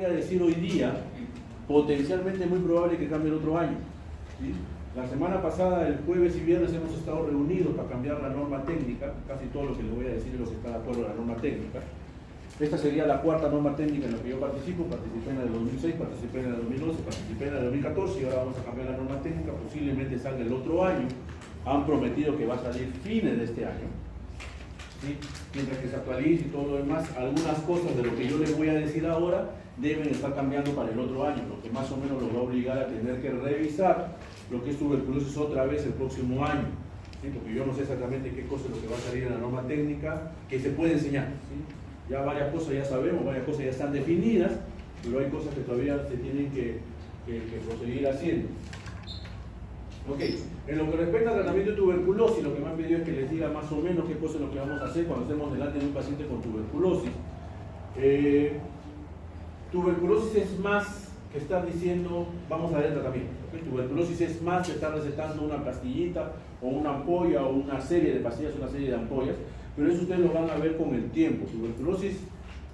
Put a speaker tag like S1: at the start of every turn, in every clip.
S1: voy a decir hoy día, potencialmente muy probable que cambie el otro año, ¿sí? La semana pasada, el jueves y viernes, hemos estado reunidos para cambiar la norma técnica. Casi todo lo que les voy a decir es lo que está de acuerdo a la norma técnica. Esta sería la cuarta norma técnica en la que yo participo. Participé en la de 2006, participé en la de 2012, participé en la de 2014 y ahora vamos a cambiar la norma técnica. Posiblemente salga el otro año. Han prometido que va a salir fines de este año, ¿sí? Mientras que se actualice y todo lo demás, algunas cosas de lo que yo les voy a decir ahora deben estar cambiando para el otro año, lo que más o menos los va a obligar a tener que revisar lo que es tuberculosis otra vez el próximo año, ¿sí? Porque yo no sé exactamente qué cosa es lo que va a salir en la norma técnica que se puede enseñar, ¿sí? Ya varias cosas ya sabemos, varias cosas ya están definidas, pero hay cosas que todavía se tienen que proseguir haciendo. Ok, en lo que respecta al tratamiento de tuberculosis, lo que me han pedido es que les diga más o menos qué cosa es lo que vamos a hacer cuando estemos delante de un paciente con tuberculosis. Tuberculosis es más que estar diciendo vamos a dar el tratamiento, ¿okay? Tuberculosis es más que estar recetando una pastillita o una ampolla o una serie de pastillas, una serie de ampollas, pero eso ustedes lo van a ver con el tiempo. Tuberculosis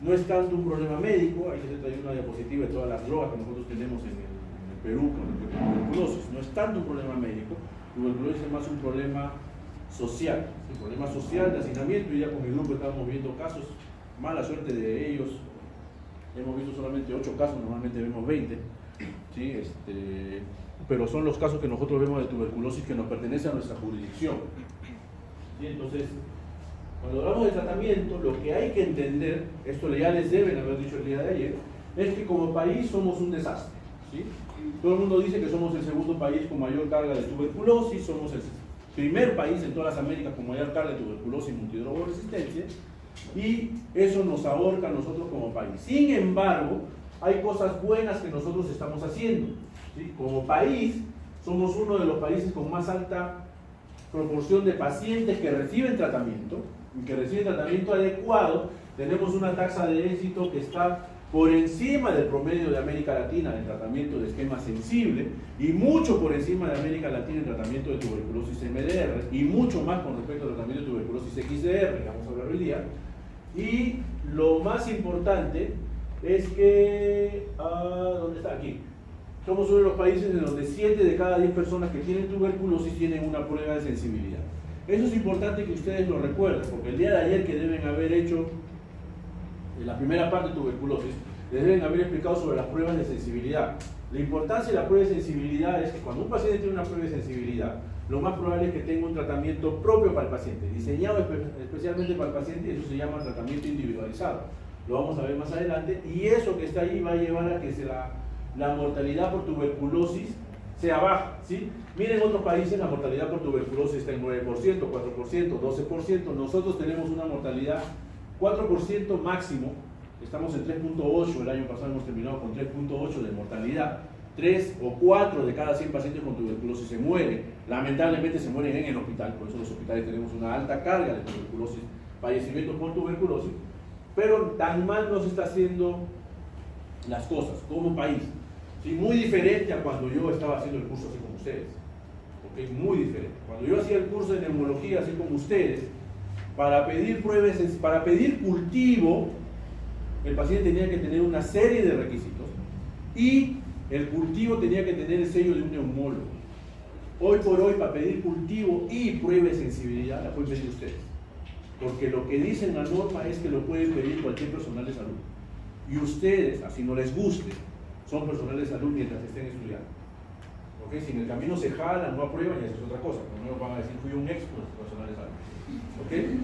S1: no es tanto un problema médico. Ahí les traigo una diapositiva de todas las drogas que nosotros tenemos en el Perú con el tuberculosis. No es tanto un problema médico. Tuberculosis es más un problema social, un problema social de hacinamiento, y ya con mi grupo estamos viendo casos, mala suerte de ellos. Hemos visto solamente 8 casos, normalmente vemos 20, ¿sí? Pero son los casos que nosotros vemos de tuberculosis que nos pertenecen a nuestra jurisdicción, ¿sí? Entonces, cuando hablamos de tratamiento, lo que hay que entender, esto ya les deben haber dicho el día de ayer, es que como país somos un desastre, ¿sí? Todo el mundo dice que somos el segundo país con mayor carga de tuberculosis, somos el primer país en todas las Américas con mayor carga de tuberculosis y multidrogoresistencia, y eso nos ahorca a nosotros como país. Sin embargo, hay cosas buenas que nosotros estamos haciendo, ¿sí? Como país, somos uno de los países con más alta proporción de pacientes que reciben tratamiento, y que reciben tratamiento adecuado. Tenemos una tasa de éxito que está por encima del promedio de América Latina en tratamiento de esquema sensible, y mucho por encima de América Latina en tratamiento de tuberculosis MDR, y mucho más con respecto al tratamiento de tuberculosis XDR, que vamos a hablar hoy día. Y lo más importante es que, ¿dónde está? Aquí. Somos uno de los países en donde 7 de cada 10 personas que tienen tuberculosis tienen una prueba de sensibilidad. Eso es importante que ustedes lo recuerden, porque el día de ayer que deben haber hecho la primera parte de tuberculosis, les deben haber explicado sobre las pruebas de sensibilidad. La importancia de la prueba de sensibilidad es que cuando un paciente tiene una prueba de sensibilidad, lo más probable es que tenga un tratamiento propio para el paciente, diseñado especialmente para el paciente, y eso se llama tratamiento individualizado. Lo vamos a ver más adelante, y eso que está ahí va a llevar a que la mortalidad por tuberculosis sea baja, ¿sí? Miren, en otros países la mortalidad por tuberculosis está en 9%, 4%, 12%. Nosotros tenemos una mortalidad 4% máximo. Estamos en 3.8, el año pasado hemos terminado con 3.8 de mortalidad. 3 o 4 de cada 100 pacientes con tuberculosis se mueren. Lamentablemente se mueren en el hospital, por eso los hospitales tenemos una alta carga de tuberculosis, fallecimientos por tuberculosis. Pero tan mal nos está haciendo las cosas como país, ¿sí? Muy diferente a cuando yo estaba haciendo el curso así como ustedes, ¿okay? Muy diferente. Cuando yo hacía el curso de neumología así como ustedes, para pedir pruebas, para pedir cultivo, el paciente tenía que tener una serie de requisitos y el cultivo tenía que tener el sello de un neumólogo. Hoy por hoy, para pedir cultivo y prueba de sensibilidad, la pueden pedir ustedes, porque lo que dice en la norma es que lo pueden pedir cualquier personal de salud, y ustedes, así no les guste, son personal de salud mientras estén estudiando. ¿Okay? Si en el camino se jalan, no aprueban, y eso es otra cosa, no nos van a decir fui un ex personal de salud. ¿Okay?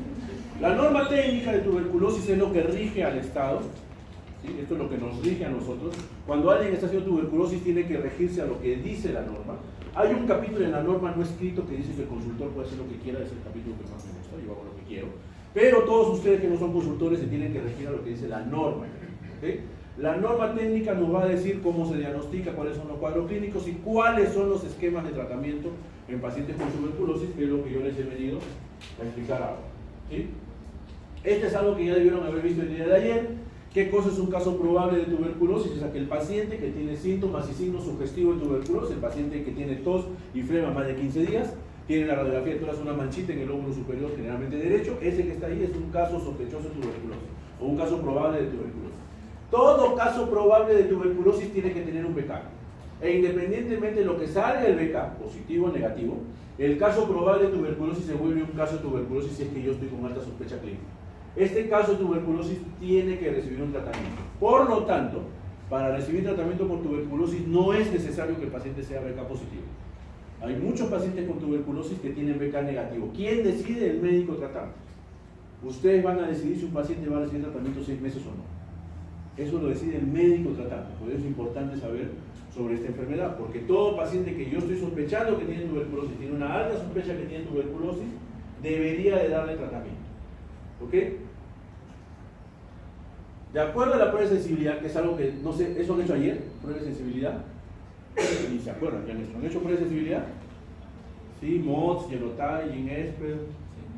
S1: La norma técnica de tuberculosis es lo que rige al Estado, ¿sí? Esto es lo que nos rige a nosotros. Cuando alguien está haciendo tuberculosis tiene que regirse a lo que dice la norma. Hay un capítulo en la norma no escrito que dice que el consultor puede hacer lo que quiera, es el capítulo que más me gusta, yo hago lo que quiero, pero todos ustedes que no son consultores se tienen que regir a lo que dice la norma. ¿Okay? La norma técnica nos va a decir cómo se diagnostica, cuáles son los cuadros clínicos y cuáles son los esquemas de tratamiento en pacientes con tuberculosis, que es lo que yo les he venido a explicar ahora, ¿sí? Este es algo que ya debieron haber visto el día de ayer. ¿Qué cosa es un caso probable de tuberculosis? Es aquel paciente que tiene síntomas y signos sugestivos de tuberculosis, el paciente que tiene tos y flema más de 15 días, tiene la radiografía de tórax una manchita en el lóbulo superior, generalmente derecho. Ese que está ahí es un caso sospechoso de tuberculosis o un caso probable de tuberculosis. Todo caso probable de tuberculosis tiene que tener un BK. E independientemente de lo que salga del BK, positivo o negativo, el caso probable de tuberculosis se vuelve un caso de tuberculosis si es que yo estoy con alta sospecha clínica. Este caso de tuberculosis tiene que recibir un tratamiento. Por lo tanto, para recibir tratamiento por tuberculosis no es necesario que el paciente sea BK positivo. Hay muchos pacientes con tuberculosis que tienen BK negativo. ¿Quién decide? El médico tratante. Ustedes van a decidir si un paciente va a recibir tratamiento 6 meses o no. Eso lo decide el médico tratante. Por eso es importante saber sobre esta enfermedad, porque todo paciente que yo estoy sospechando que tiene tuberculosis, tiene una alta sospecha que tiene tuberculosis, debería de darle tratamiento. ¿Ok? De acuerdo a la prueba de sensibilidad, que es algo que, no sé, ¿eso han hecho ayer? ¿Prueba de sensibilidad? Ni se acuerdan que han hecho. ¿Han hecho prueba de sensibilidad? Sí, MOTS, Genotype, GeneSpert,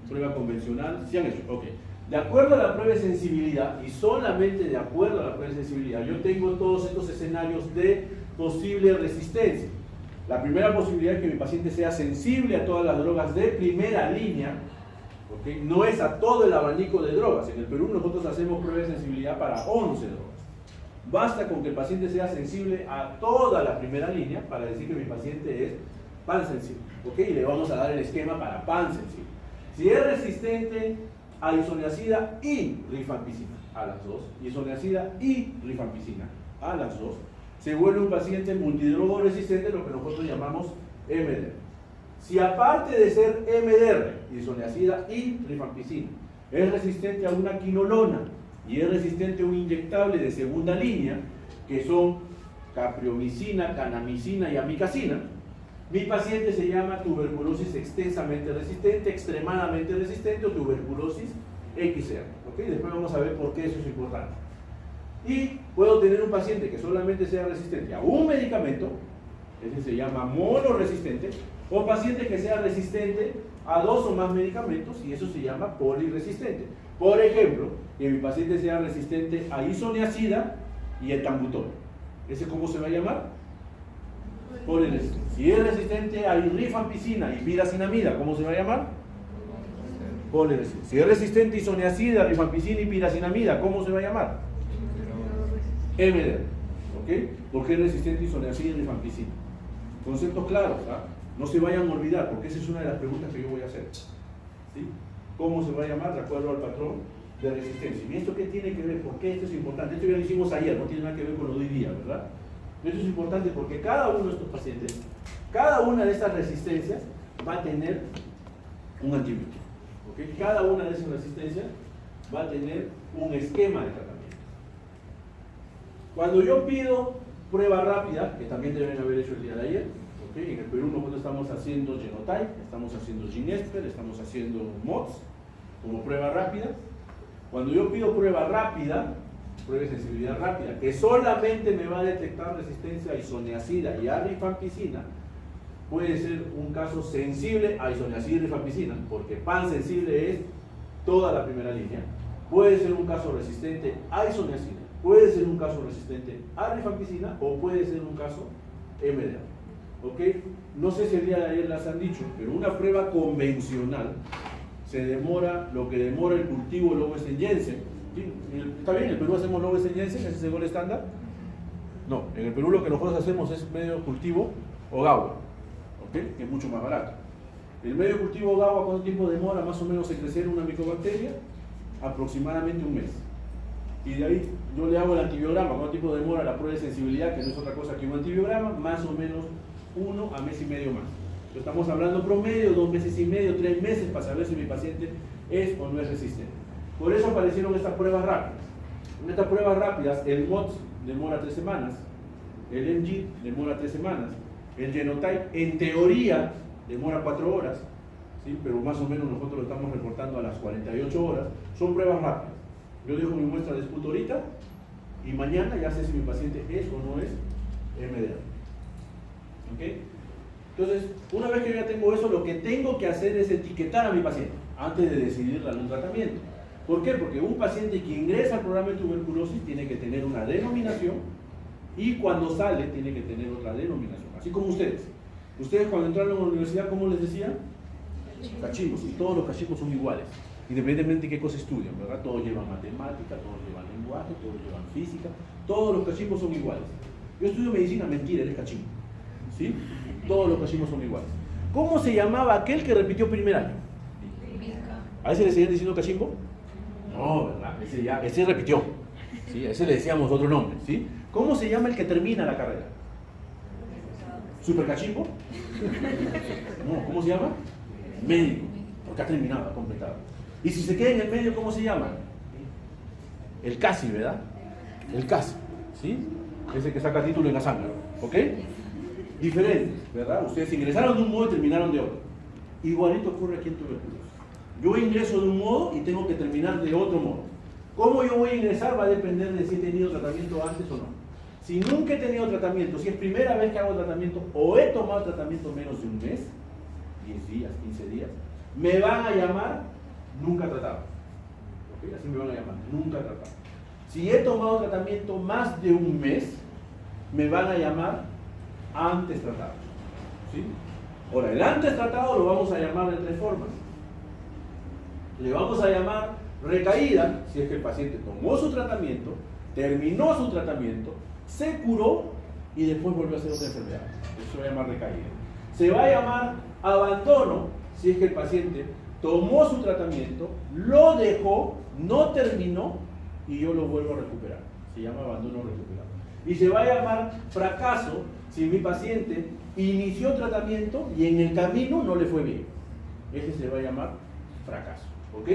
S1: prueba convencional. Sí han hecho, ok. De acuerdo a la prueba de sensibilidad, y solamente de acuerdo a la prueba de sensibilidad, yo tengo todos estos escenarios de posible resistencia. La primera posibilidad es que mi paciente sea sensible a todas las drogas de primera línea, ¿okay? No es a todo el abanico de drogas. En el Perú nosotros hacemos prueba de sensibilidad para 11 drogas. Basta con que el paciente sea sensible a toda la primera línea para decir que mi paciente es pansensible, ¿okay? Y le vamos a dar el esquema para pansensible. Si es resistente a isoniazida y rifampicina, a las dos, isoniazida y rifampicina, a las dos, se vuelve un paciente multidrogo resistente, lo que nosotros llamamos MDR. Si aparte de ser MDR, isoniazida y rifampicina, es resistente a una quinolona y es resistente a un inyectable de segunda línea, que son capriomicina, canamicina y amicacina, mi paciente se llama tuberculosis extensamente resistente, extremadamente resistente o tuberculosis XR. ¿Okay? Después vamos a ver por qué eso es importante. Y puedo tener un paciente que solamente sea resistente a un medicamento, ese se llama monoresistente, o paciente que sea resistente a 2 o más medicamentos, y eso se llama poliresistente. Por ejemplo, que mi paciente sea resistente a isoniazida y etambutol. ¿Ese cómo se va a llamar? Poliresistente. Si es resistente a rifampicina y piracinamida, ¿cómo se va a llamar? Poliresistente. Si es resistente a isoniazida, rifampicina y piracinamida, ¿cómo se va a llamar? MDR. ¿Ok? ¿Por qué es resistente a isoniazida y rifampicina? Conceptos claros, ¿ah? No se vayan a olvidar, porque esa es una de las preguntas que yo voy a hacer. ¿Sí? ¿Cómo se va a llamar? De acuerdo al patrón de resistencia. ¿Y esto qué tiene que ver? ¿Por qué esto es importante? Esto ya lo hicimos ayer, no tiene nada que ver con lo de hoy día, ¿verdad? Esto es importante porque cada uno de estos pacientes, cada una de estas resistencias va a tener un antibiótico. ¿Okay? Cada una de esas resistencias va a tener un esquema de tratamiento. Cuando yo pido prueba rápida, que también deben haber hecho el día de ayer, ¿okay? En el Perú nosotros estamos haciendo Genotype, estamos haciendo GeneSpert, estamos haciendo MOTS como prueba rápida. Cuando yo pido prueba rápida, prueba de sensibilidad rápida, que solamente me va a detectar resistencia a isoniazida y a rifampicina, puede ser un caso sensible a isoniazida y rifampicina, porque pansensible es toda la primera línea. Puede ser un caso resistente a isoniazida, puede ser un caso resistente a rifampicina o puede ser un caso MDR. ¿Ok? No sé si el día de ayer las han dicho, pero una prueba convencional se demora lo que demora el cultivo Lowenstein-Jensen. ¿Sí? Está bien, en el Perú hacemos Lowenstein-Jensen, ese es el gol estándar. No, en el Perú lo que nosotros hacemos es medio cultivo Ogawa, ¿okay? Que es mucho más barato. El medio cultivo Ogawa, ¿cuánto tiempo demora más o menos en crecer una micobacteria? Aproximadamente un mes. Y de ahí yo le hago el antibiograma. ¿Cuánto tiempo demora la prueba de sensibilidad? Que no es otra cosa que un antibiograma, más o menos 1 a mes y medio más. Estamos hablando promedio, 2 meses y medio, 3 meses para saber si mi paciente es o no es resistente. Por eso aparecieron estas pruebas rápidas. En estas pruebas rápidas, el MOTS demora 3 semanas, el MG demora 3 semanas, el Genotype en teoría demora 4 horas, ¿sí? Pero más o menos nosotros lo estamos reportando a las 48 horas. Son pruebas rápidas. Yo dejo mi muestra de esputo ahorita y mañana ya sé si mi paciente es o no es MDR. ¿Okay? Entonces, una vez que yo ya tengo eso, lo que tengo que hacer es etiquetar a mi paciente antes de decidir darle un tratamiento. ¿Por qué? Porque un paciente que ingresa al programa de tuberculosis tiene que tener una denominación y cuando sale tiene que tener otra denominación. Así como ustedes. Ustedes cuando entraron a la universidad, ¿cómo les decía? Cachimbos. Y todos los cachimbos son iguales. independientemente de qué cosa estudian, ¿verdad? Todos llevan matemática, todos llevan lenguaje, todos llevan física, todos los cachimbos son iguales. Yo estudio medicina, mentira, eres cachimbo, ¿sí? Todos los cachimbos son iguales. ¿Cómo se llamaba aquel que repitió primer año? ¿A ese le seguían diciendo cachimbo? No, ¿verdad? Ese repitió, ¿sí? A ese le decíamos otro nombre, ¿sí? ¿Cómo se llama el que termina la carrera? ¿Super cachimbo? No, ¿cómo se llama? Médico, porque ha terminado, ha completado. Y si se queda en el medio, ¿cómo se llama? El casi, ¿verdad? El casi, ¿sí? Ese que saca título en la sangre, ¿ok? Diferentes, ¿verdad? Ustedes ingresaron de un modo y terminaron de otro. Igualito ocurre aquí en tuberculosis. Yo ingreso de un modo y tengo que terminar de otro modo. ¿Cómo yo voy a ingresar? Va a depender de si he tenido tratamiento antes o no. Si nunca he tenido tratamiento, si es primera vez que hago tratamiento o he tomado tratamiento menos de un mes, 10 días, 15 días, me van a llamar nunca tratado. ¿Ok? Así me van a llamar, nunca tratado. Si he tomado tratamiento más de un mes, me van a llamar antes tratado. ¿Sí? Ahora, el antes tratado lo vamos a llamar de tres formas. Le vamos a llamar recaída, si es que el paciente tomó su tratamiento, terminó su tratamiento, se curó y después volvió a hacer otra enfermedad. Eso se va a llamar recaída. Se va a llamar abandono, si es que el paciente tomó su tratamiento, lo dejó, no terminó y yo lo vuelvo a recuperar. Se llama abandono recuperado. Y se va a llamar fracaso si mi paciente inició tratamiento y en el camino no le fue bien. Ese se va a llamar fracaso. ¿Ok?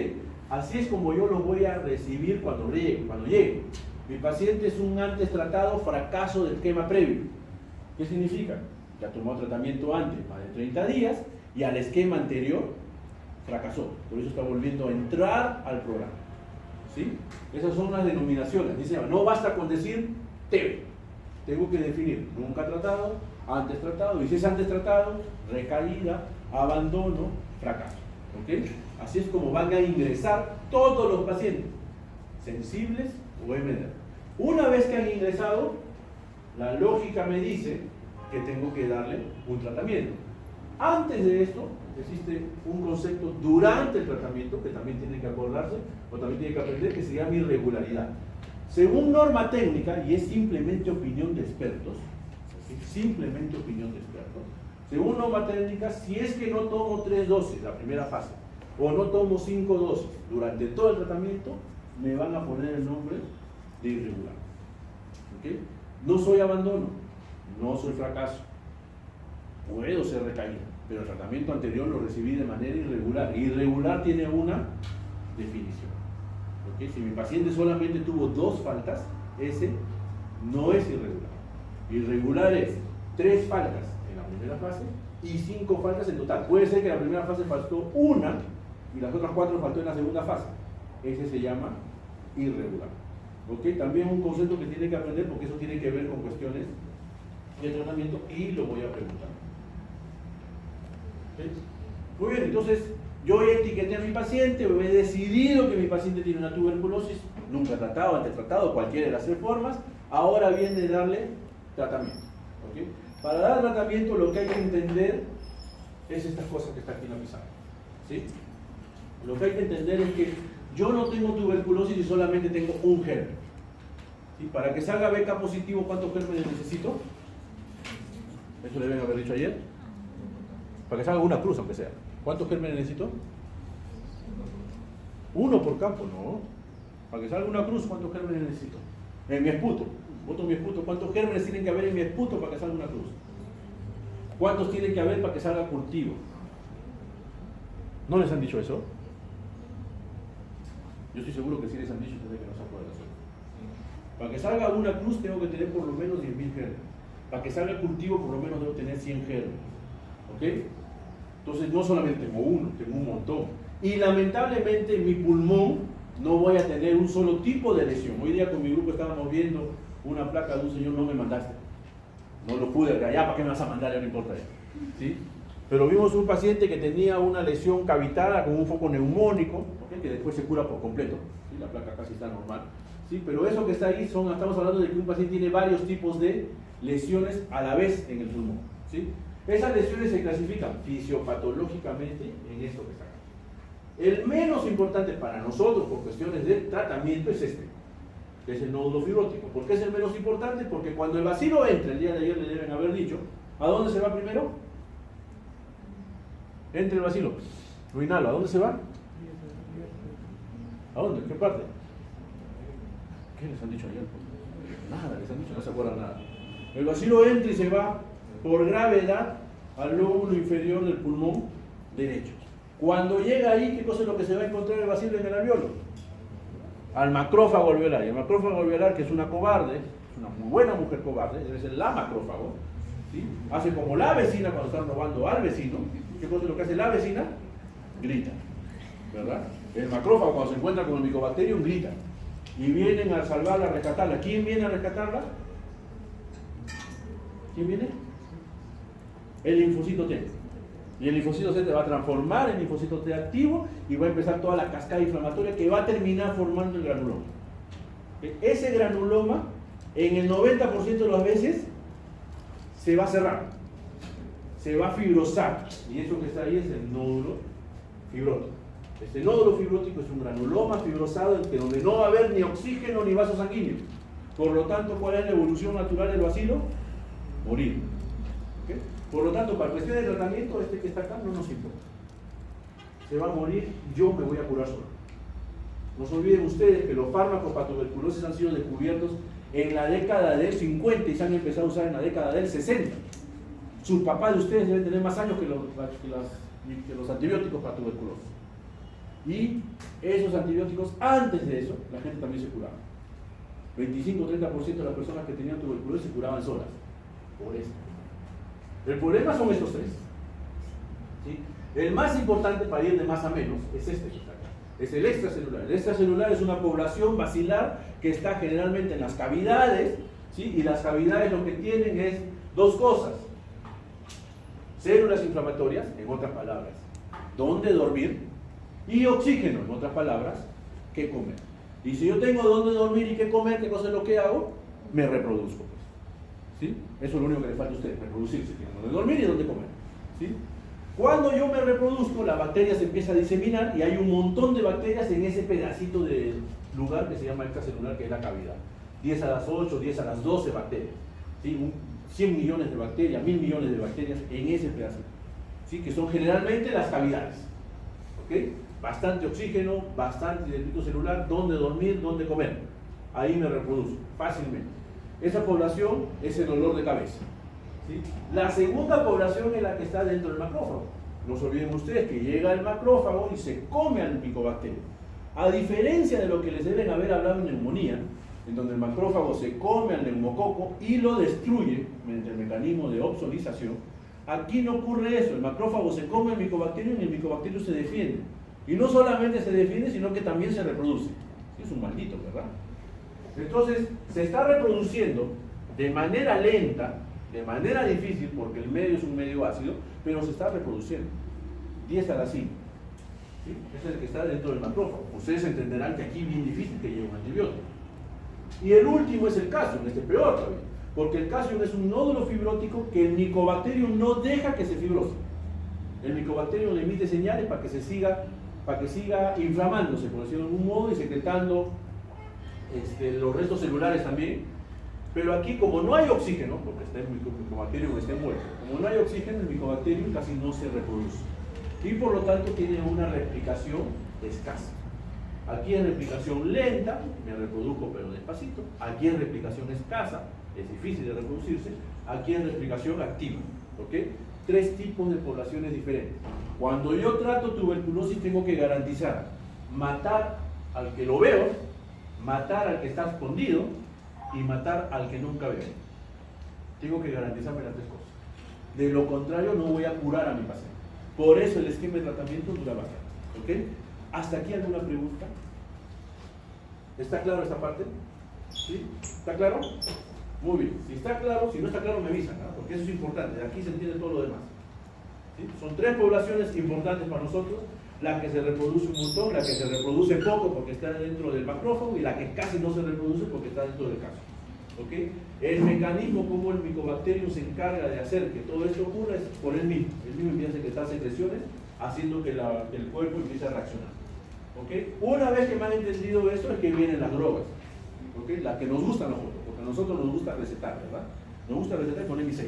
S1: Así es como yo lo voy a recibir cuando llegue. Mi paciente es un antes tratado fracaso del esquema previo. ¿Qué significa? Ya tomó tratamiento antes, más de 30 días, y al esquema anterior fracasó. Por eso está volviendo a entrar al programa. ¿Sí? Esas son las denominaciones. Dice, no basta con decir TEBE. Tengo que definir nunca tratado, antes tratado, y si es antes tratado, recaída, abandono, fracaso. ¿Ok? Así es como van a ingresar todos los pacientes, sensibles o MDR. Una vez que han ingresado, la lógica me dice que tengo que darle un tratamiento. Antes de esto, existe un concepto durante el tratamiento que también tiene que acordarse o también tiene que aprender, que se llama irregularidad. Según norma técnica, y es simplemente opinión de expertos, simplemente opinión de expertos, según norma técnica, si es que no tomo 3 dosis, la primera fase, o no tomo 5 dosis durante todo el tratamiento, me van a poner el nombre de irregular. ¿Okay? No soy abandono, no soy fracaso, puedo ser recaída, pero el tratamiento anterior lo recibí de manera irregular. Irregular tiene una definición. ¿Okay? Si mi paciente solamente tuvo 2 faltas, ese no es irregular. Irregular es 3 faltas en la primera fase y 5 faltas en total. Puede ser que en la primera fase faltó 1 y las otras 4 faltó en la segunda fase. Ese se llama irregular. ¿Okay? También un concepto que tiene que aprender, porque eso tiene que ver con cuestiones de tratamiento y lo voy a preguntar. ¿Okay? Muy bien, entonces yo etiqueté a mi paciente, he decidido que mi paciente tiene una tuberculosis, nunca tratado, antes tratado, cualquiera de las 3 formas. Ahora viene darle tratamiento. ¿Okay? Para dar tratamiento lo que hay que entender es estas cosas que está aquí en la pizarra. ¿Sí? Lo que hay que entender es que yo no tengo tuberculosis y solamente tengo un germen. ¿Sí? Para que salga BK positivo, ¿cuántos gérmenes necesito? Eso le deben haber dicho ayer. Para que salga una cruz, aunque sea. ¿Cuántos gérmenes necesito? 1 por campo, no. Para que salga una cruz, ¿cuántos gérmenes necesito? En mi esputo. Voto mi esputo. ¿Cuántos gérmenes tienen que haber en mi esputo para que salga una cruz? ¿Cuántos tienen que haber para que salga cultivo? ¿No les han dicho eso? Yo estoy seguro que sí les han dicho desde que no se acuerdan. Para que salga una cruz tengo que tener por lo menos 10.000 gérmenes. Para que salga cultivo por lo menos debo tener 100 gérmenes. ¿Ok? Entonces no solamente tengo uno, tengo un montón. Y lamentablemente en mi pulmón no voy a tener un solo tipo de lesión. Hoy día con mi grupo estábamos viendo una placa de un señor, no me mandaste. No lo pude ver, ya, ¿para qué me vas a mandar? Ya no importa ya. ¿Sí? Pero vimos un paciente que tenía una lesión cavitada con un foco neumónico, ¿okay? Que después se cura por completo. ¿Sí? La placa casi está normal. ¿Sí? Pero eso que está ahí estamos hablando de que un paciente tiene varios tipos de lesiones a la vez en el pulmón. ¿Sí? Esas lesiones se clasifican fisiopatológicamente en esto que está acá. El menos importante para nosotros por cuestiones de tratamiento es este, que es el nódulo fibrótico. ¿Por qué es el menos importante? Porque cuando el bacilo entra, el día de ayer le deben haber dicho, ¿a dónde se va primero? Entra el bacilo, lo inhalo, ¿a dónde se va? ¿A dónde? ¿Qué parte? ¿Qué les han dicho ayer? Nada, les han dicho, no se acuerdan nada. El bacilo entra y se va por gravedad al lóbulo inferior del pulmón derecho. Cuando llega ahí, ¿qué cosa es lo que se va a encontrar el bacilo en el alveolo? Al macrófago alveolar. Y el macrófago alveolar, que es una cobarde, es una muy buena mujer cobarde, debe ser la macrófago, ¿sí? Hace como la vecina cuando están robando al vecino. ¿Qué cosa es lo que hace la vecina? Grita, ¿verdad? El macrófago cuando se encuentra con el Mycobacterium grita. Y vienen a salvarla, a rescatarla. ¿Quién viene a rescatarla? ¿Quién viene? El linfocito T. Y el linfocito T se va a transformar en linfocito T activo y va a empezar toda la cascada inflamatoria que va a terminar formando el granuloma. Ese granuloma, en el 90% de las veces, se va a cerrar, se va a fibrosar. Y eso que está ahí es el nódulo fibrótico. Este nódulo fibrótico es un granuloma fibrosado donde no va a haber ni oxígeno ni vaso sanguíneo. Por lo tanto, ¿cuál es la evolución natural del bacilo? Morir. ¿Okay? Por lo tanto, para cuestiones de tratamiento, este que está acá no nos importa. Se va a morir, yo me voy a curar solo. No se olviden ustedes que los fármacos para tuberculosis han sido descubiertos en la década del 50 y se han empezado a usar en la década del 60. Sus papás de ustedes deben tener más años que los antibióticos para tuberculosis. Y esos antibióticos, antes de eso, la gente también se curaba. 25 o 30% de las personas que tenían tuberculosis se curaban solas. Por esto. El problema son estos tres. ¿Sí? El más importante para ir de más a menos es este que está acá. Es el extracelular. El extracelular es una población bacilar que está generalmente en las cavidades, ¿sí? Y las cavidades lo que tienen es dos cosas. Células inflamatorias, en otras palabras, dónde dormir, y oxígeno, en otras palabras, qué comer. Y si yo tengo dónde dormir y qué comer, ¿qué cosa es lo que hago? Me reproduzco. ¿Sí? Eso es lo único que le falta a ustedes, reproducirse. Tienen dónde dormir y dónde comer. ¿Sí? Cuando yo me reproduzco, la bacteria se empieza a diseminar y hay un montón de bacterias en ese pedacito de lugar que se llama extracelular, que es la cavidad. 10 a las 8, 10 a las 12 bacterias. ¿Sí? 100 millones de bacterias, 1000 millones de bacterias en ese pedacito. ¿Sí? Que son generalmente las cavidades. ¿Ok? Bastante oxígeno, bastante depósito celular, dónde dormir, dónde comer. Ahí me reproduzco fácilmente. Esa población es el dolor de cabeza. ¿Sí? La segunda población es la que está dentro del macrófago. No se olviden ustedes que llega el macrófago y se come al Mycobacterium. A diferencia de lo que les deben haber hablado en neumonía, en donde el macrófago se come al neumococo y lo destruye mediante el mecanismo de opsonización, aquí no ocurre eso. El macrófago se come al Mycobacterium y el Mycobacterium se defiende. Y no solamente se defiende, sino que también se reproduce. Es un maldito, ¿verdad? Entonces, se está reproduciendo de manera lenta, de manera difícil, porque el medio es un medio ácido, pero se está reproduciendo. 10 a la 5. ¿Sí? Es el que está dentro del macrófago. Ustedes entenderán que aquí es bien difícil que llegue un antibiótico. Y el último es el Casium, este es peor todavía, porque el Casium es un nódulo fibrótico que el Mycobacterium no deja que se fibrose. El Mycobacterium le emite señales para que siga inflamándose, por decirlo de algún modo, y secretando los restos celulares también. Pero aquí, como no hay oxígeno, porque el Mycobacterium está muerto, como no hay oxígeno, el Mycobacterium casi no se reproduce. Y por lo tanto tiene una replicación escasa. Aquí es replicación lenta, me reproduzco pero despacito. Aquí es replicación escasa, es difícil de reproducirse. Aquí es replicación activa. ¿Ok? 3 tipos de poblaciones diferentes. Cuando yo trato tuberculosis tengo que garantizar matar al que lo veo, matar al que está escondido y matar al que nunca veo. Tengo que garantizarme las 3 cosas. De lo contrario no voy a curar a mi paciente. Por eso el esquema de tratamiento dura bastante. ¿Ok? ¿Hasta aquí alguna pregunta? ¿Está claro esta parte? ¿Sí? ¿Está claro? Muy bien. Si está claro, si no está claro me avisan, ¿no? Porque eso es importante. De aquí se entiende todo lo demás. ¿Sí? Son 3 poblaciones importantes para nosotros. La que se reproduce un montón, la que se reproduce poco porque está dentro del macrófago y la que casi no se reproduce porque está dentro del caso. ¿Okay? El mecanismo como el Mycobacterium se encarga de hacer que todo esto ocurra es por él mismo. Él mismo empieza a secretar secreciones haciendo que el cuerpo empiece a reaccionar. ¿Okay? Una vez que me han entendido esto es que vienen las drogas, ¿okay? Las que nos gustan a nosotros, porque a nosotros nos gusta recetar, ¿verdad? Nos gusta recetar con MI6.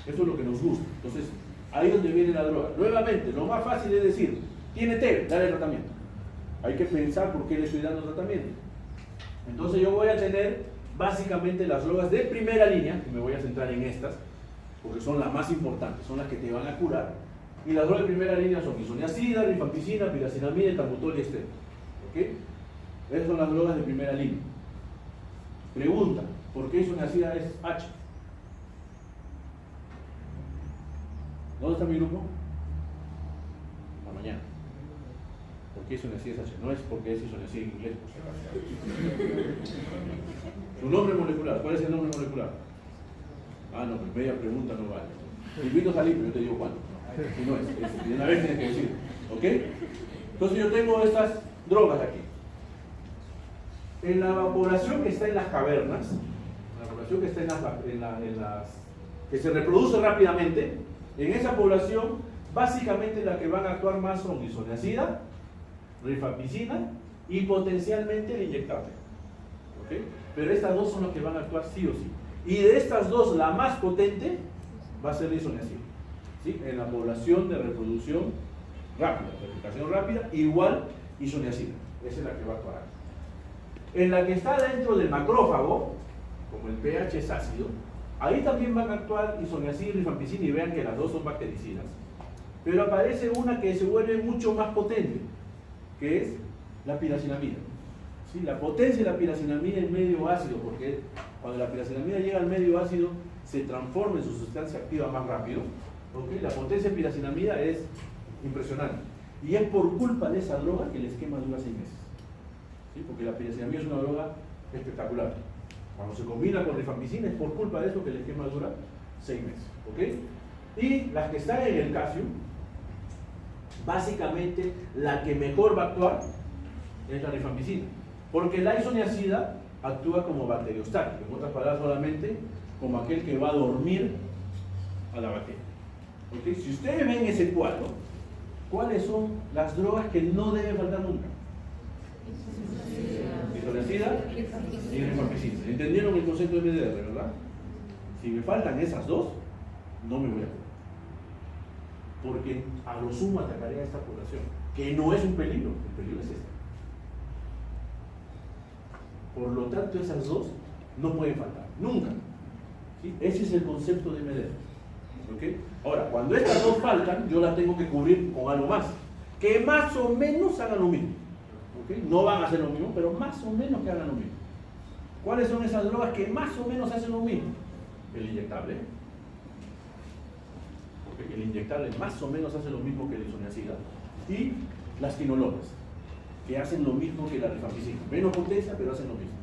S1: Eso es lo que nos gusta. Entonces, ahí es donde viene la droga. Nuevamente, lo más fácil es decir, tiene TB, dale tratamiento. Hay que pensar por qué le estoy dando tratamiento. Entonces yo voy a tener básicamente las drogas de primera línea, que me voy a centrar en estas, porque son las más importantes, son las que te van a curar. Y las drogas de primera línea son isoniazida, rifampicina, piracinamida, etambutol y estero. ¿Okay? Esas son las drogas de primera línea. Pregunta, ¿por qué isoniazida es H? ¿Dónde está mi grupo? A mañana. ¿Por qué isoniazida es H? No es porque es isoniazida en inglés, por si acaso. Su nombre molecular, ¿cuál es el nombre molecular? Ah, no, pues media pregunta no vale. Te invito a salir, pero yo te digo cuándo. Si no es, de una vez tienes que decir. ¿Ok? Entonces yo tengo estas drogas aquí. En la población que está en las cavernas, la población que está que se reproduce rápidamente, en esa población, básicamente las que van a actuar más son isoniazida, rifampicina y potencialmente el inyectable. ¿Okay? Pero estas dos son las que van a actuar sí o sí. Y de estas dos, la más potente va a ser la isoniazida. ¿Sí? En la población de reproducción rápida, replicación rápida, igual isoniazida. Esa es la que va a actuar. En la que está dentro del macrófago, como el pH es ácido, ahí también van a actuar isoniazida y rifampicina, y vean que las dos son bactericidas. Pero aparece una que se vuelve mucho más potente, que es la piracinamida. ¿Sí? La potencia de la piracinamida en medio ácido, porque cuando la piracinamida llega al medio ácido se transforma en su sustancia activa más rápido. ¿Okay? La potencia de piracinamida es impresionante. Y es por culpa de esa droga que el esquema dura 6 meses. ¿Sí? Porque la piracinamida es una droga espectacular. Cuando se combina con rifampicina es por culpa de eso que el esquema dura 6 meses. ¿Okay? Y las que están en el calcio, básicamente la que mejor va a actuar es la rifampicina. Porque la isoniazida actúa como bacteriostático, en otras palabras solamente como aquel que va a dormir a la bacteria. ¿Okay? Si ustedes ven ese cuadro, ¿cuáles son las drogas que no deben faltar nunca? Isoniazida y rifampicina. ¿Entendieron el concepto de MDR, verdad? Si me faltan esas dos, no me voy a curar. Porque a lo sumo atacaré a esta población, que no es un peligro, el peligro es este. Por lo tanto, esas dos no pueden faltar, nunca. ¿Sí? Ese es el concepto de MDR. ¿Okay? Ahora, cuando estas dos faltan, yo las tengo que cubrir con algo más, que más o menos hagan lo mismo. ¿Okay? No van a hacer lo mismo, pero más o menos que hagan lo mismo. ¿Cuáles son esas drogas que más o menos hacen lo mismo? El inyectable. Porque el inyectable más o menos hace lo mismo que la isoniazida. Y las quinolonas, que hacen lo mismo que la rifampicina. Menos potencia, pero hacen lo mismo.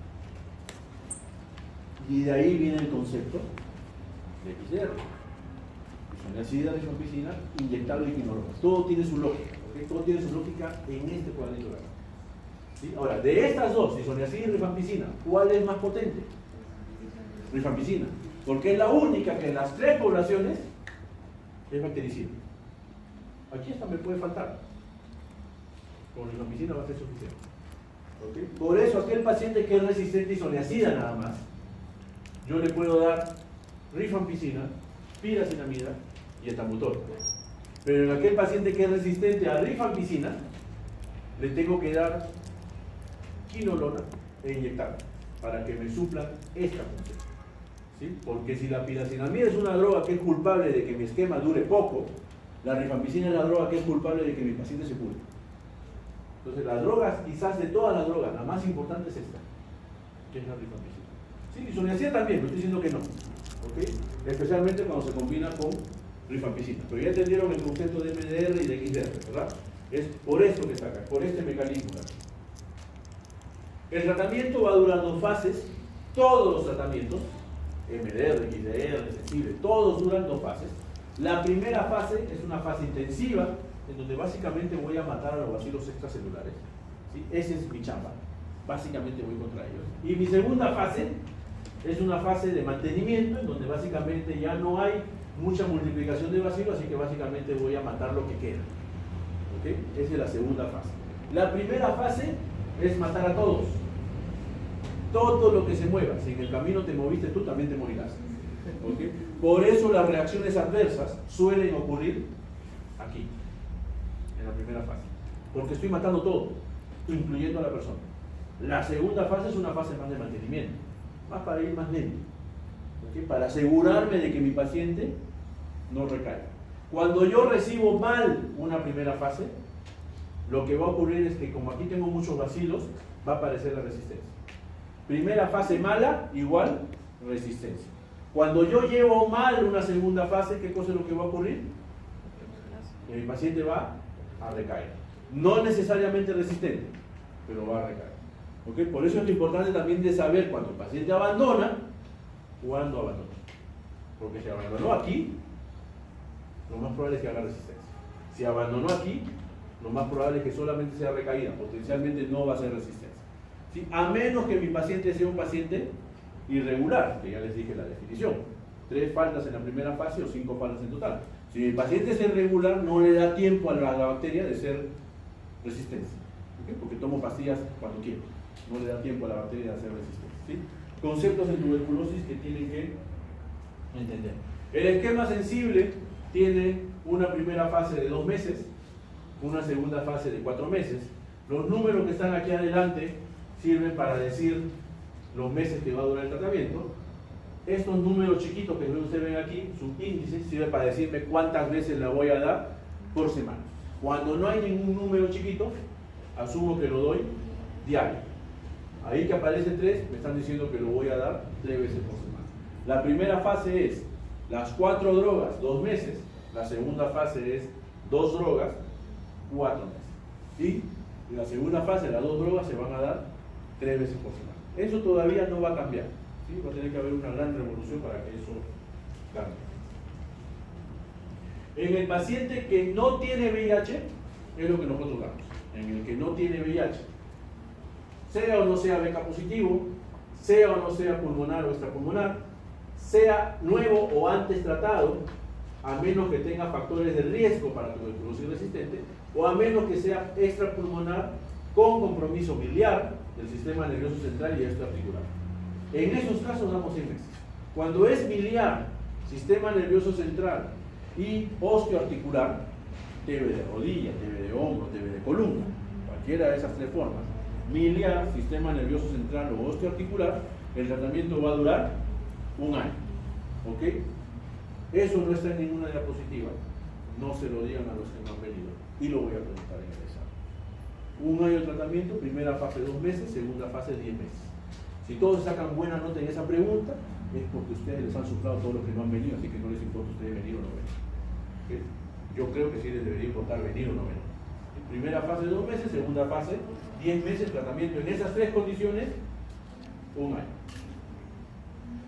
S1: Y de ahí viene el concepto de XDR. Isoniazida, rifampicina, inyectable y quinolonas. Todo tiene su lógica. ¿Okay? Todo tiene su lógica en este cuadrito. ¿Sí? Ahora, de estas dos, isoniazida y rifampicina, ¿cuál es más potente? Rifampicina. Porque es la única que en las 3 poblaciones es bactericida. Aquí esta me puede faltar. Con rifampicina va a ser suficiente. ¿Okay? Por eso aquel paciente que es resistente a isoniazida nada más, yo le puedo dar rifampicina, piracinamida y etambutol. Pero en aquel paciente que es resistente a rifampicina, le tengo que dar quinolona e inyectar para que me suplan esta función. ¿Sí? Porque si la piracinamida es una droga que es culpable de que mi esquema dure poco, la rifampicina es la droga que es culpable de que mi paciente se cure. Entonces las drogas, quizás de todas las drogas, la más importante es esta, que es la rifampicina. Sí, isoniazida también, no estoy diciendo que no, ¿okay? Especialmente cuando se combina con rifampicina. Pero ya entendieron el concepto de MDR y de XDR, ¿verdad? Es por esto que está acá, por este mecanismo. El tratamiento va a durar 2 fases, todos los tratamientos, MDR, XDR, sensible, todos duran 2 fases. La primera fase es una fase intensiva, en donde básicamente voy a matar a los bacilos extracelulares. ¿Sí? Esa es mi chamba, básicamente voy contra ellos. Y mi segunda fase es una fase de mantenimiento, en donde básicamente ya no hay mucha multiplicación de bacilos, así que básicamente voy a matar lo que queda. ¿Okay? Esa es la segunda fase. La primera fase es matar a todos. Todo lo que se mueva. Si en el camino te moviste tú, también te morirás. ¿Okay? Por eso las reacciones adversas suelen ocurrir aquí, en la primera fase. Porque estoy matando todo, incluyendo a la persona. La segunda fase es una fase más de mantenimiento, más para ir más lento. ¿Okay? Para asegurarme de que mi paciente no recaiga. Cuando yo recibo mal una primera fase, lo que va a ocurrir es que como aquí tengo muchos vacilos, va a aparecer la resistencia. Primera fase mala, igual resistencia. Cuando yo llevo mal una segunda fase, ¿qué cosa es lo que va a ocurrir? Que mi paciente va a recaer. No necesariamente resistente, pero va a recaer. ¿Okay? Por eso es lo importante también de saber cuando el paciente abandona, cuándo abandona. Porque si abandonó aquí, lo más probable es que haga resistencia. Si abandonó aquí, lo más probable es que solamente sea recaída, potencialmente no va a ser resistencia. ¿Sí? A menos que mi paciente sea un paciente irregular, que ya les dije la definición. 3 faltas en la primera fase o 5 faltas en total. Si mi paciente es irregular, no le da tiempo a la bacteria de ser resistencia. ¿Okay? Porque tomo pastillas cuando quiero. No le da tiempo a la bacteria de hacer resistencia. ¿Sí? Conceptos en tuberculosis que tienen que entender. El esquema sensible tiene una primera fase de 2 meses, una segunda fase de 4 meses. Los números que están aquí adelante sirven para decir los meses que va a durar el tratamiento. Estos números chiquitos que ustedes ven aquí, subíndice, sirve para decirme cuántas veces la voy a dar por semana. Cuando no hay ningún número chiquito, asumo que lo doy diario. Ahí que aparece 3, me están diciendo que lo voy a dar 3 veces por semana. La primera fase es las 4 drogas, 2 meses. La segunda fase es 2 drogas, 4 meses. Y la segunda fase, las 2 drogas se van a dar 3 veces por semana. Eso todavía no va a cambiar. ¿Sí? Va a tener que haber una gran revolución para que eso cambie. En el paciente que no tiene VIH, es lo que nosotros damos. En el que no tiene VIH, sea o no sea beca positivo, sea o no sea pulmonar o extrapulmonar, sea nuevo o antes tratado, a menos que tenga factores de riesgo para tuberculosis resistente, o a menos que sea extrapulmonar con compromiso biliar del sistema nervioso central y extraarticular. En esos casos damos 6 meses. Cuando es biliar, sistema nervioso central y osteoarticular, TB de rodilla, TB de hombro, TB de columna, cualquiera de esas 3 formas, biliar, sistema nervioso central o osteoarticular, el tratamiento va a durar 1 año. ¿Ok? Eso no está en ninguna diapositiva. No se lo digan a los que no han venido. Y lo voy a preguntar en el examen. 1 año de tratamiento, primera fase 2 meses, segunda fase 10 meses. Si todos sacan buena nota en esa pregunta, es porque ustedes les han soplado todo lo que no han venido, así que no les importa a ustedes venir o no venir. ¿Okay? Yo creo que sí les debería importar venir o no venir. Primera fase 2 meses, segunda fase 10 meses, tratamiento en esas 3 condiciones, 1 año.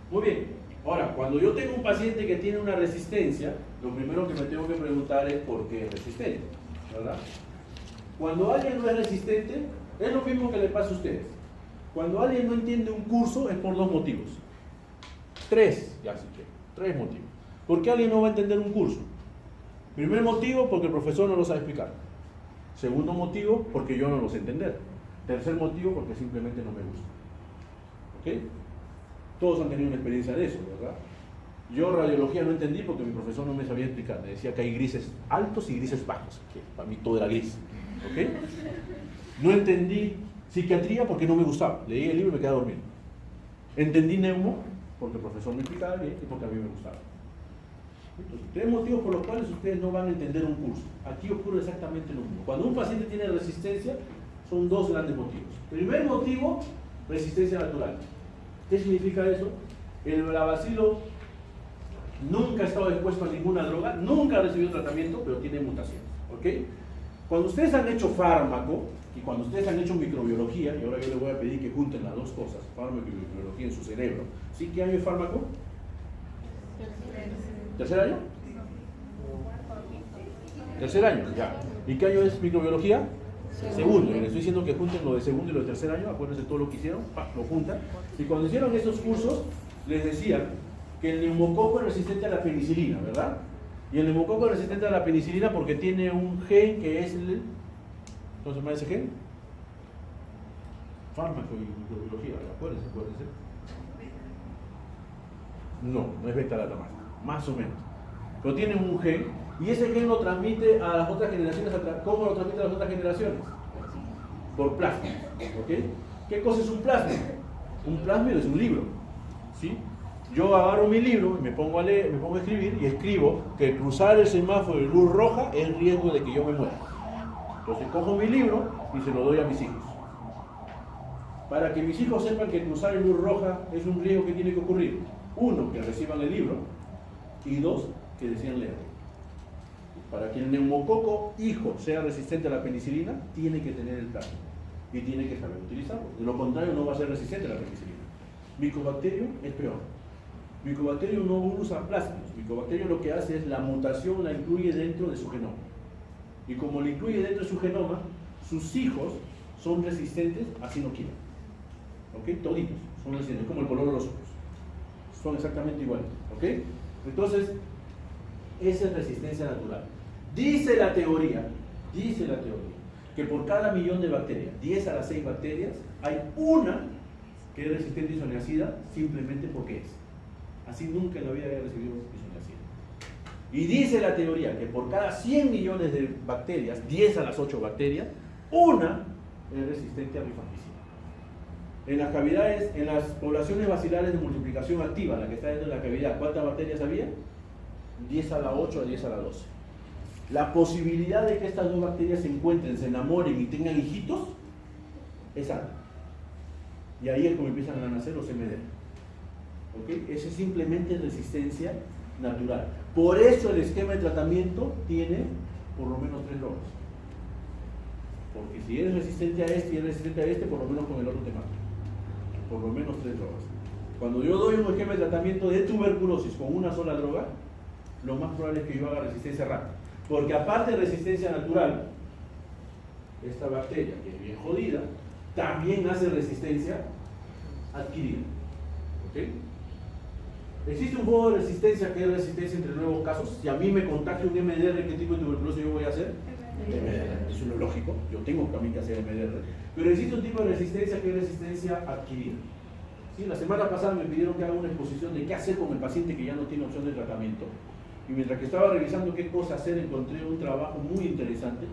S1: Muy bien. Ahora, cuando yo tengo un paciente que tiene una resistencia, lo primero que me tengo que preguntar es por qué es resistente, ¿verdad? Cuando alguien no es resistente, es lo mismo que le pasa a ustedes. Cuando alguien no entiende un curso es por 2 motivos. 3, ya sí que, 3 motivos. ¿Por qué alguien no va a entender un curso? Primer motivo, porque el profesor no lo sabe explicar. Segundo motivo, porque yo no lo sé entender. Tercer motivo, porque simplemente no me gusta. ¿Ok? Todos han tenido una experiencia de eso, ¿verdad? Yo radiología no entendí porque mi profesor no me sabía explicar. Me decía que hay grises altos y grises bajos. Que para mí todo era gris. ¿Ok? No entendí psiquiatría porque no me gustaba. Leí el libro y me quedé dormido. Entendí neumo porque el profesor me explicaba bien y porque a mí me gustaba. Entonces, 3 motivos por los cuales ustedes no van a entender un curso. Aquí ocurre exactamente lo mismo. Cuando un paciente tiene resistencia, son 2 grandes motivos. Primer motivo, resistencia natural. ¿Qué significa eso? El bacilo nunca ha estado expuesto a ninguna droga, nunca ha recibido tratamiento, pero tiene mutaciones. ¿Ok? Cuando ustedes han hecho fármaco y cuando ustedes han hecho microbiología, y ahora yo les voy a pedir que junten las 2 cosas, fármaco y microbiología en su cerebro. ¿Sí? ¿Qué año es fármaco? ¿Tercer año? Tercer año, ya. ¿Y qué año es microbiología? Segundo. Y les estoy diciendo que junten lo de segundo y lo de tercer año, acuérdense todo lo que hicieron, lo juntan. Y cuando hicieron esos cursos, les decían que el neumococo es resistente a la penicilina, ¿verdad? Y el neumococo es resistente a la penicilina porque tiene un gen que es el... ¿Cómo se llama ese gen? Fármaco y microbiología, acuérdense. No es beta-lactamasa, más o menos. Pero tiene un gen y ese gen lo transmite a las otras generaciones. ¿Cómo lo transmite a las otras generaciones? Por plasma. ¿Okay? ¿Qué cosa es un plasma? Un plásmido es un libro. ¿Sí? Yo agarro mi libro y me pongo a leer, me pongo a escribir y escribo que cruzar el semáforo de luz roja es riesgo de que yo me muera. Entonces cojo mi libro y se lo doy a mis hijos. Para que mis hijos sepan que cruzar en luz roja es un riesgo que tiene que ocurrir. Uno, que reciban el libro, y dos, que decidan leer. Para que el neumococo hijo sea resistente a la penicilina, tiene que tener el plasma y tiene que saber utilizarlo. De lo contrario, no va a ser resistente a la penicilina. Mycobacterium es peor. Mycobacterium no usa plásmidos. Mycobacterium lo que hace es la mutación, la incluye dentro de su genoma. Y como la incluye dentro de su genoma, sus hijos son resistentes, así no quieran. ¿Ok? Toditos son resistentes, como el color de los ojos. Son exactamente iguales. ¿Ok? Entonces, esa es resistencia natural. Dice la teoría, que por cada millón de bacterias, 10 a las 6 bacterias, hay una que es resistente a isoniazida simplemente porque es. Así nunca en la vida había recibido isoniazida. Y dice la teoría que por cada 100 millones de bacterias, 10 a las 8 bacterias, una es resistente a rifampicina. En las cavidades, en las poblaciones bacilares de multiplicación activa, la que está dentro de la cavidad, ¿cuántas bacterias había? 10 a la 8 a 10 a la 12. La posibilidad de que estas dos bacterias se encuentren, se enamoren y tengan hijitos es alta. Y ahí es como empiezan a nacer los MD. ¿Okay? Eso es simplemente resistencia natural. Por eso el esquema de tratamiento tiene por lo menos 3 logros. Porque si eres resistente a este y eres resistente a este, por lo menos con el otro te mata. Por lo menos 3 drogas. Cuando yo doy un esquema de tratamiento de tuberculosis con una sola droga, lo más probable es que yo haga resistencia rápida. Porque aparte de resistencia natural, esta bacteria, que es bien jodida, también hace resistencia adquirida. ¿Okay? Existe un modo de resistencia que es resistencia entre nuevos casos. Si a mí me contagia un MDR, ¿qué tipo de tuberculosis yo voy a hacer? MDR. Eso es lo lógico. Yo tengo también que hacer MDR. Pero existe un tipo de resistencia que es resistencia adquirida. ¿Sí? La semana pasada me pidieron que haga una exposición de qué hacer con el paciente que ya no tiene opción de tratamiento. Y mientras que estaba revisando qué cosa hacer, encontré un trabajo muy interesante,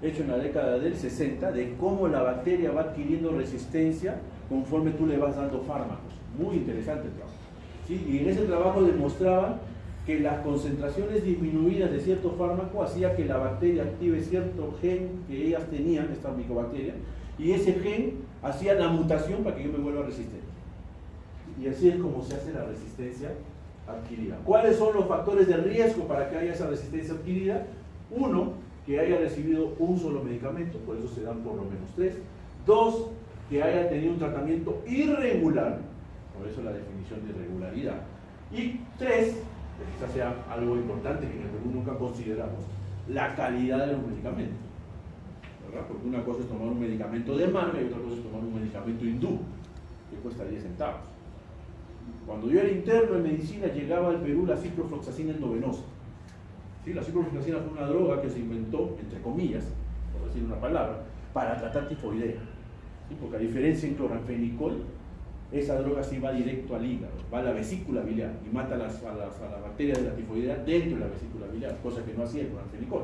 S1: hecho en la década del 60, de cómo la bacteria va adquiriendo resistencia conforme tú le vas dando fármacos. Muy interesante el trabajo. ¿Sí? Y en ese trabajo demostraban que las concentraciones disminuidas de cierto fármaco hacía que la bacteria active cierto gen que ellas tenían, esta micobacteria, y ese gen hacía la mutación para que yo me vuelva resistente. Y así es como se hace la resistencia adquirida. ¿Cuáles son los factores de riesgo para que haya esa resistencia adquirida? Uno, que haya recibido un solo medicamento, por eso se dan por lo menos 3. 2, que haya tenido un tratamiento irregular, por eso la definición de irregularidad. Y 3, que quizás sea algo importante que en el Perú nunca consideramos, la calidad de los medicamentos. ¿Verdad? Porque una cosa es tomar un medicamento de marca y otra cosa es tomar un medicamento hindú, que cuesta 10 centavos. Cuando yo era interno en medicina llegaba al Perú la ciprofloxacina endovenosa. ¿Sí? La ciprofloxacina fue una droga que se inventó, entre comillas, por decir una palabra, para tratar tifoidea. ¿Sí? Porque a diferencia en cloranfenicol, esa droga sí va directo al hígado, va a la vesícula biliar y mata a las bacterias de la tifoidea dentro de la vesícula biliar, cosa que no hacía el cloranfenicol.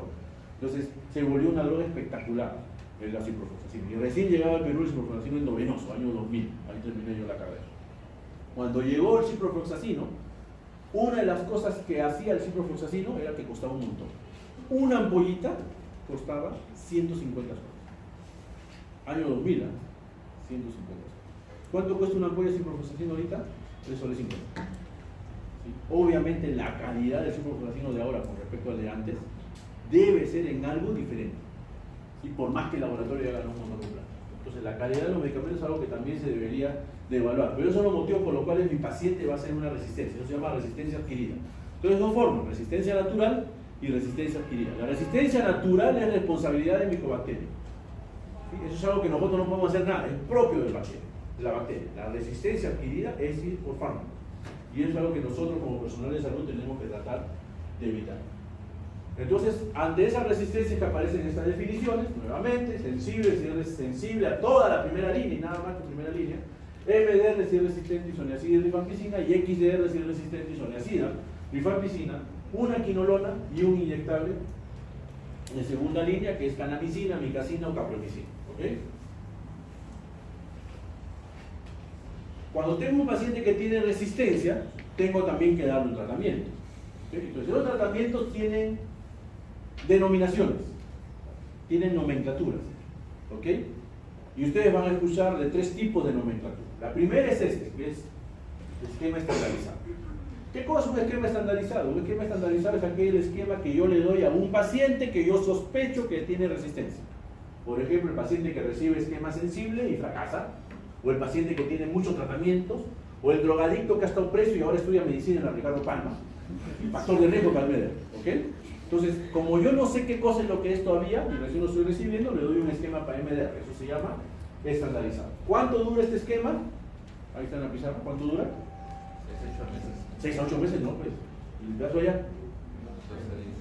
S1: Entonces se volvió una droga espectacular, la ciprofloxacina. Y recién llegaba al Perú el ciprofloxacino endovenoso, año 2000, ahí terminé yo la carrera. Cuando llegó el ciprofloxacino, una de las cosas que hacía el ciprofloxacino era que costaba un montón. Una ampollita costaba 150 soles. Año 2000, 150 soles. ¿Cuánto cuesta una ampolla de ciprofloxacino ahorita? 3 soles 50. ¿Sí? Obviamente la calidad del ciprofloxacino de ahora con respecto al de antes debe ser en algo diferente. ¿Sí? Por más que el laboratorio haga un montón. Entonces la calidad de los medicamentos es algo que también se debería de evaluar. Pero esos son los motivos por los cuales mi paciente va a hacer una resistencia. Eso se llama resistencia adquirida. Entonces dos formas, resistencia natural y resistencia adquirida. La resistencia natural es responsabilidad de micobacterias. ¿Sí? Eso es algo que nosotros no podemos hacer nada, es propio de la bacteria. La resistencia adquirida es ir por fármacos. Y eso es algo que nosotros como personal de salud tenemos que tratar de evitar. Entonces, ante esa resistencia que aparecen estas definiciones, nuevamente, sensible, si es sensible a toda la primera línea y nada más que primera línea, MDR si es resistente a isoniazida y rifampicina, y XDR si es resistente a isoniazida, rifampicina, una quinolona y un inyectable de segunda línea que es canamicina, micacina o capromicina. ¿Okay? Cuando tengo un paciente que tiene resistencia, tengo también que darle un tratamiento. ¿Okay? Entonces, los tratamientos tienen denominaciones, tienen nomenclaturas. ¿Ok? Y ustedes van a escuchar de 3 tipos de nomenclatura. La primera es este, que es esquema estandarizado. ¿Qué cosa es un esquema estandarizado? Un esquema estandarizado es aquel esquema que yo le doy a un paciente que yo sospecho que tiene resistencia. Por ejemplo, el paciente que recibe esquema sensible y fracasa, o el paciente que tiene muchos tratamientos, o el drogadicto que ha estado preso y ahora estudia medicina en la Ricardo Palma, el factor de riesgo para el MEDER. ¿Ok? Entonces, como yo no sé qué cosa es lo que es todavía, y recién lo estoy recibiendo, le doy un esquema para MDR. Eso se llama estandarizado. ¿Cuánto dura este esquema? Ahí está en la pizarra. ¿Cuánto dura? 6 a 8 meses, no, pues. ¿Y el caso allá?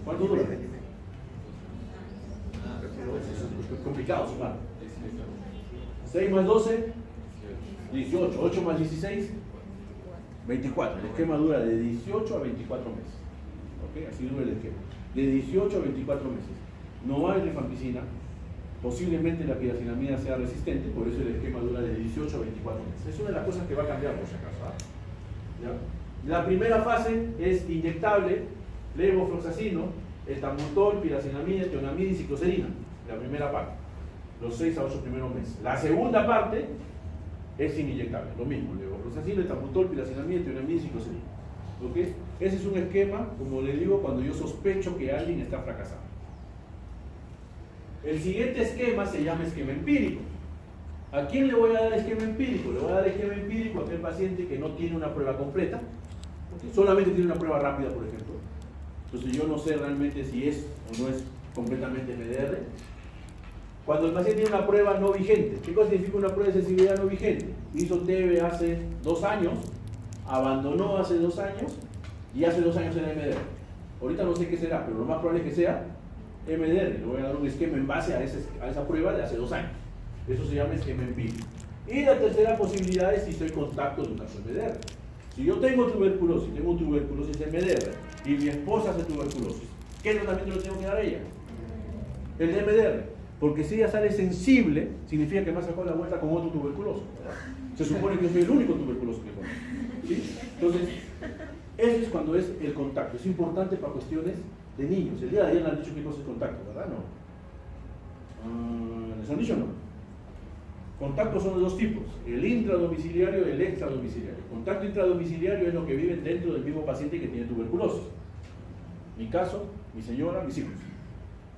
S1: ¿Cuánto dura? Es complicado sumar. 6 más 12, 18. 8 más 16, 24. El esquema dura de 18 a 24 meses. ¿Ok? Así dura el esquema. De 18 a 24 meses. No hay rifampicina. Posiblemente la piracinamida sea resistente, por eso el esquema dura de 18 a 24 meses. Es una de las cosas que va a cambiar por si acaso. ¿Ya? La primera fase es inyectable, levofloxacino, etambutol, piracinamida, tionamida y cicloserina. La primera parte, los 6 a 8 primeros meses. La segunda parte es sin inyectable, lo mismo, levofloxacino, etambutol, piracinamida, tionamida y cicloserina. ¿Ok? Ese es un esquema, como le digo, cuando yo sospecho que alguien está fracasando. El siguiente esquema se llama esquema empírico. ¿A quién le voy a dar esquema empírico? Le voy a dar esquema empírico a aquel paciente que no tiene una prueba completa, porque solamente tiene una prueba rápida, por ejemplo. Entonces yo no sé realmente si es o no es completamente MDR. Cuando el paciente tiene una prueba no vigente, ¿qué cosa significa una prueba de sensibilidad no vigente? Hizo TB hace 2 años, abandonó hace 2 años y hace 2 años era MDR. Ahorita no sé qué será, pero lo más probable es que sea MDR. Le voy a dar un esquema en base a esa prueba de hace 2 años. Eso se llama esquema empírico. Y la tercera posibilidad es si estoy en contacto de un caso MDR. Si yo tengo tuberculosis MDR y mi esposa hace tuberculosis, ¿qué tratamiento le tengo que dar a ella? El de MDR. Porque si ella sale sensible, significa que me ha sacado la vuelta con otro tuberculoso. Se supone que yo soy el único tuberculoso que conozco. ¿Sí? Entonces, eso es cuando es el contacto. Es importante para cuestiones de niños. El día de ayer le han dicho qué cosa es contacto, ¿verdad? No. ¿Les han dicho no? Contactos son de 2 tipos, el intradomiciliario y el extradomiciliario. Contacto intradomiciliario es lo que viven dentro del mismo paciente que tiene tuberculosis. Mi caso, mi señora, mis hijos.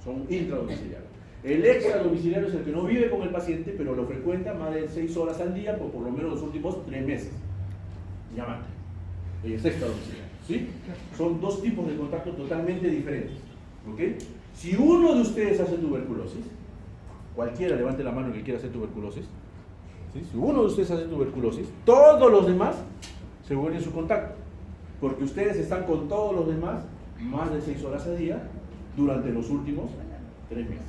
S1: Son intradomiciliarios. El extradomiciliario es el que no vive con el paciente, pero lo frecuenta más de 6 horas al día por lo menos los últimos 3 meses. Llamante. Es extradomiciliario. ¿Sí? Son 2 tipos de contacto totalmente diferentes. ¿Ok? Si uno de ustedes hace tuberculosis, cualquiera levante la mano el que quiera hacer tuberculosis, ¿sí? Si uno de ustedes hace tuberculosis, todos los demás se vuelven su contacto, porque ustedes están con todos los demás más de 6 horas al día durante los últimos 3 meses.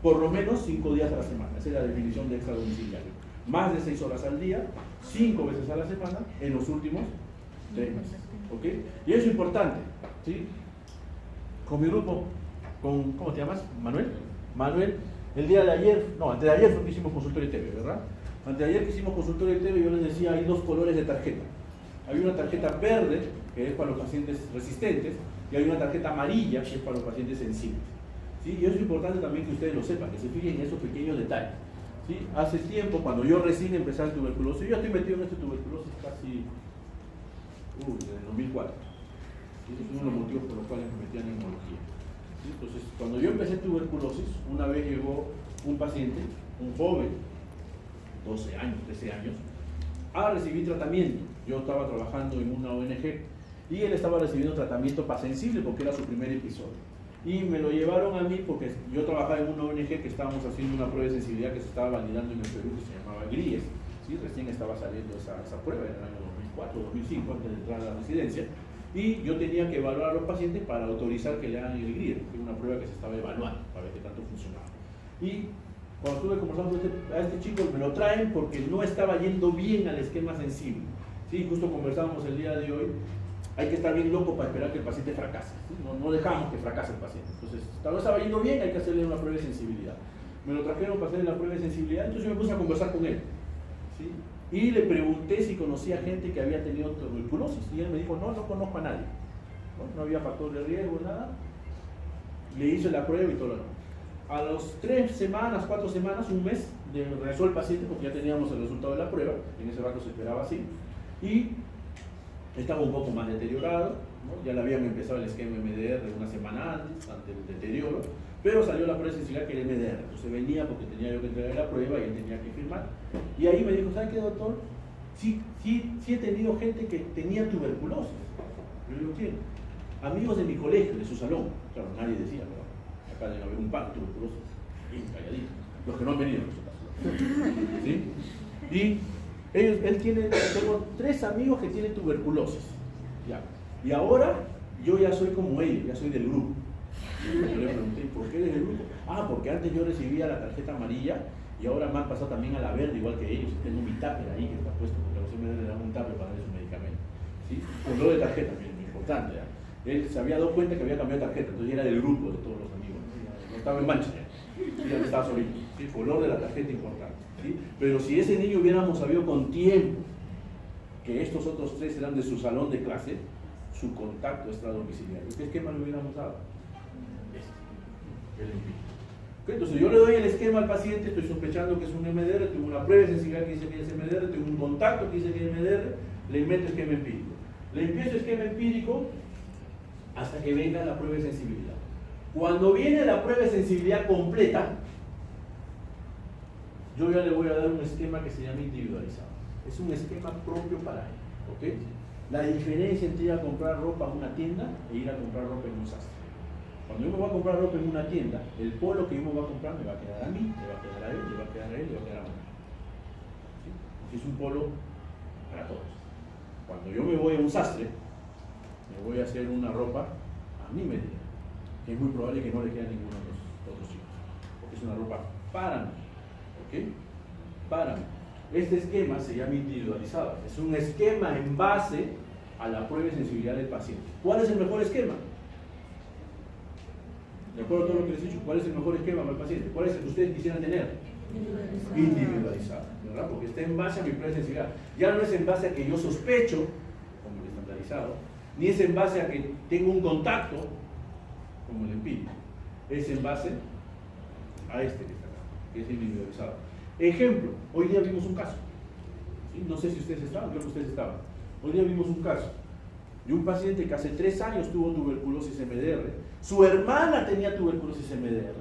S1: Por lo menos 5 días a la semana. Esa es la definición de extradomiciliario. Más de 6 horas al día, 5 veces a la semana, en los últimos 3 meses. ¿Ok? Y eso es importante. ¿Sí? Con mi grupo, ¿cómo te llamas? Manuel, el día de ayer, no, antes de ayer fue que hicimos consultorio TV, ¿verdad? Antes de ayer que hicimos consultorio TV, yo les decía, hay 2 colores de tarjeta. Hay una tarjeta verde, que es para los pacientes resistentes, y hay una tarjeta amarilla, que es para los pacientes sensibles. ¿Sí? Y eso es importante también que ustedes lo sepan, que se fijen en esos pequeños detalles. ¿Sí? Hace tiempo, cuando yo recién empecé el tuberculosis, yo estoy metido en este tuberculosis casi desde el 2004. Ese es uno de los motivos por los cuales me metí en neumología. ¿Sí? Entonces, cuando yo empecé tuberculosis, una vez llegó un paciente, un joven, 12 años, 13 años, a recibir tratamiento. Yo estaba trabajando en una ONG y él estaba recibiendo tratamiento para sensible porque era su primer episodio. Y me lo llevaron a mí porque yo trabajaba en una ONG que estábamos haciendo una prueba de sensibilidad que se estaba validando en el Perú, que se llamaba GRIES. ¿Sí? Recién estaba saliendo esa prueba en el año 2004, 2005, antes de entrar a la residencia. Y yo tenía que evaluar a los pacientes para autorizar que le hagan el GRIER, que era una prueba que se estaba evaluando para ver qué tanto funcionaba. Y cuando estuve conversando a este chico, me lo traen porque no estaba yendo bien al esquema sensible. ¿Sí? Justo conversábamos el día de hoy, hay que estar bien loco para esperar que el paciente fracase. ¿Sí? No dejamos que fracase el paciente. Entonces, no estaba yendo bien, hay que hacerle una prueba de sensibilidad. Me lo trajeron para hacerle la prueba de sensibilidad, entonces yo me puse a conversar con él. ¿Sí? Y le pregunté si conocía gente que había tenido tuberculosis. Y él me dijo, no conozco a nadie. No había factor de riesgo, nada. Le hice la prueba y todo lo demás. A los 3 semanas, 4 semanas, un mes, regresó el paciente porque ya teníamos el resultado de la prueba. En ese rato se esperaba así. Y estaba un poco más deteriorado, ¿no? Ya le habían empezado el esquema MDR una semana antes del deterioro, pero salió la prueba de sensibilidad que era MDR. Entonces venía porque tenía yo que entregar la prueba y él tenía que firmar. Y ahí me dijo, ¿sabe qué, doctor? Sí he tenido gente que tenía tuberculosis. Yo digo, ¿quién? Amigos de mi colegio, de su salón. Claro, nadie decía, pero acá debe haber un par de tuberculosis. Bien calladitos. Los que no han venido, en su caso. ¿Sí? Y tengo 3 amigos que tienen tuberculosis. Ya. Y ahora yo ya soy como ellos, ya soy del grupo. Yo le pregunté, ¿por qué eres del grupo? Ah, porque antes yo recibía la tarjeta amarilla y ahora me han pasado también a la verde, igual que ellos. Tengo mi tupper ahí que está puesto, porque a los MD le dan un tupper para darle su medicamento. ¿Sí? Con lo de tarjeta, muy importante. ¿Ya? Él se había dado cuenta que había cambiado de tarjeta, entonces era del grupo de todos los amigos. No estaba en mancha, ya estaba solito. ¿Sí? Color de la tarjeta importante. ¿Sí? Pero si ese niño hubiéramos sabido con tiempo que estos otros 3 eran de su salón de clase, su contacto extradomiciliario, ¿qué esquema le hubiéramos dado? El empírico. Entonces yo le doy el esquema al paciente, estoy sospechando que es un MDR, tengo una prueba de sensibilidad que dice que es MDR, tengo un contacto que dice que es MDR, le meto esquema empírico. Le empiezo esquema empírico hasta que venga la prueba de sensibilidad. Cuando viene la prueba de sensibilidad completa, yo ya le voy a dar un esquema que se llama individualizado. Es un esquema propio para él. ¿Okay? La diferencia entre ir a comprar ropa en una tienda e ir a comprar ropa en un sastre. Cuando yo me voy a comprar ropa en una tienda, el polo que yo me voy a comprar me va a quedar a mí, le va a quedar a él, le va a quedar a él, le va a quedar a mí. ¿Sí? Porque es un polo para todos. Cuando yo me voy a un sastre, me voy a hacer una ropa a mi medida, que es muy probable que no le quede a ninguno de los otros chicos, porque es una ropa para mí. ¿Okay? Para mí. Este esquema se llama individualizado. Es un esquema en base a la prueba de sensibilidad del paciente. ¿Cuál es el mejor esquema? De acuerdo a todo lo que les he dicho, ¿cuál es el mejor esquema para el paciente? ¿Cuál es el que ustedes quisieran tener? Individualizado, ¿verdad? Porque está en base a mi prueba de sensibilidad. Ya no es en base a que yo sospecho, como el estandarizado, ni es en base a que tengo un contacto, como el empírico. Es en base a este que está acá, que es individualizado. Ejemplo, hoy día vimos un caso. ¿Sí? No sé si ustedes estaban, creo que ustedes estaban. Hoy día vimos un caso de un paciente que hace 3 años tuvo tuberculosis MDR. Su hermana tenía tuberculosis MDR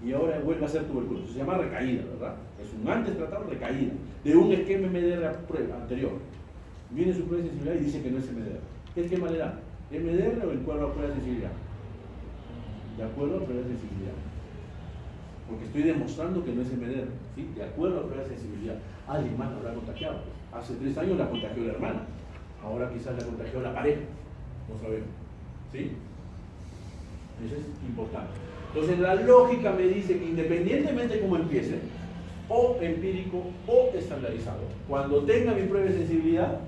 S1: y ahora vuelve a ser tuberculosis. Se llama recaída, ¿verdad? Es un antes tratado recaída de un esquema MDR anterior. Viene su prueba de sensibilidad y dice que no es MDR. ¿Qué esquema le da? ¿MDR o de acuerdo a prueba de sensibilidad? De acuerdo a prueba de sensibilidad. Porque estoy demostrando que no es MDR, ¿sí? De acuerdo a prueba de sensibilidad. Alguien más la habrá contagiado. Hace 3 años la contagió la hermana. Ahora quizás la contagió la pareja. No sabemos. ¿Sí? Eso es importante. Entonces la lógica me dice que independientemente de cómo empiece, o empírico o estandarizado, cuando tenga mi prueba de sensibilidad,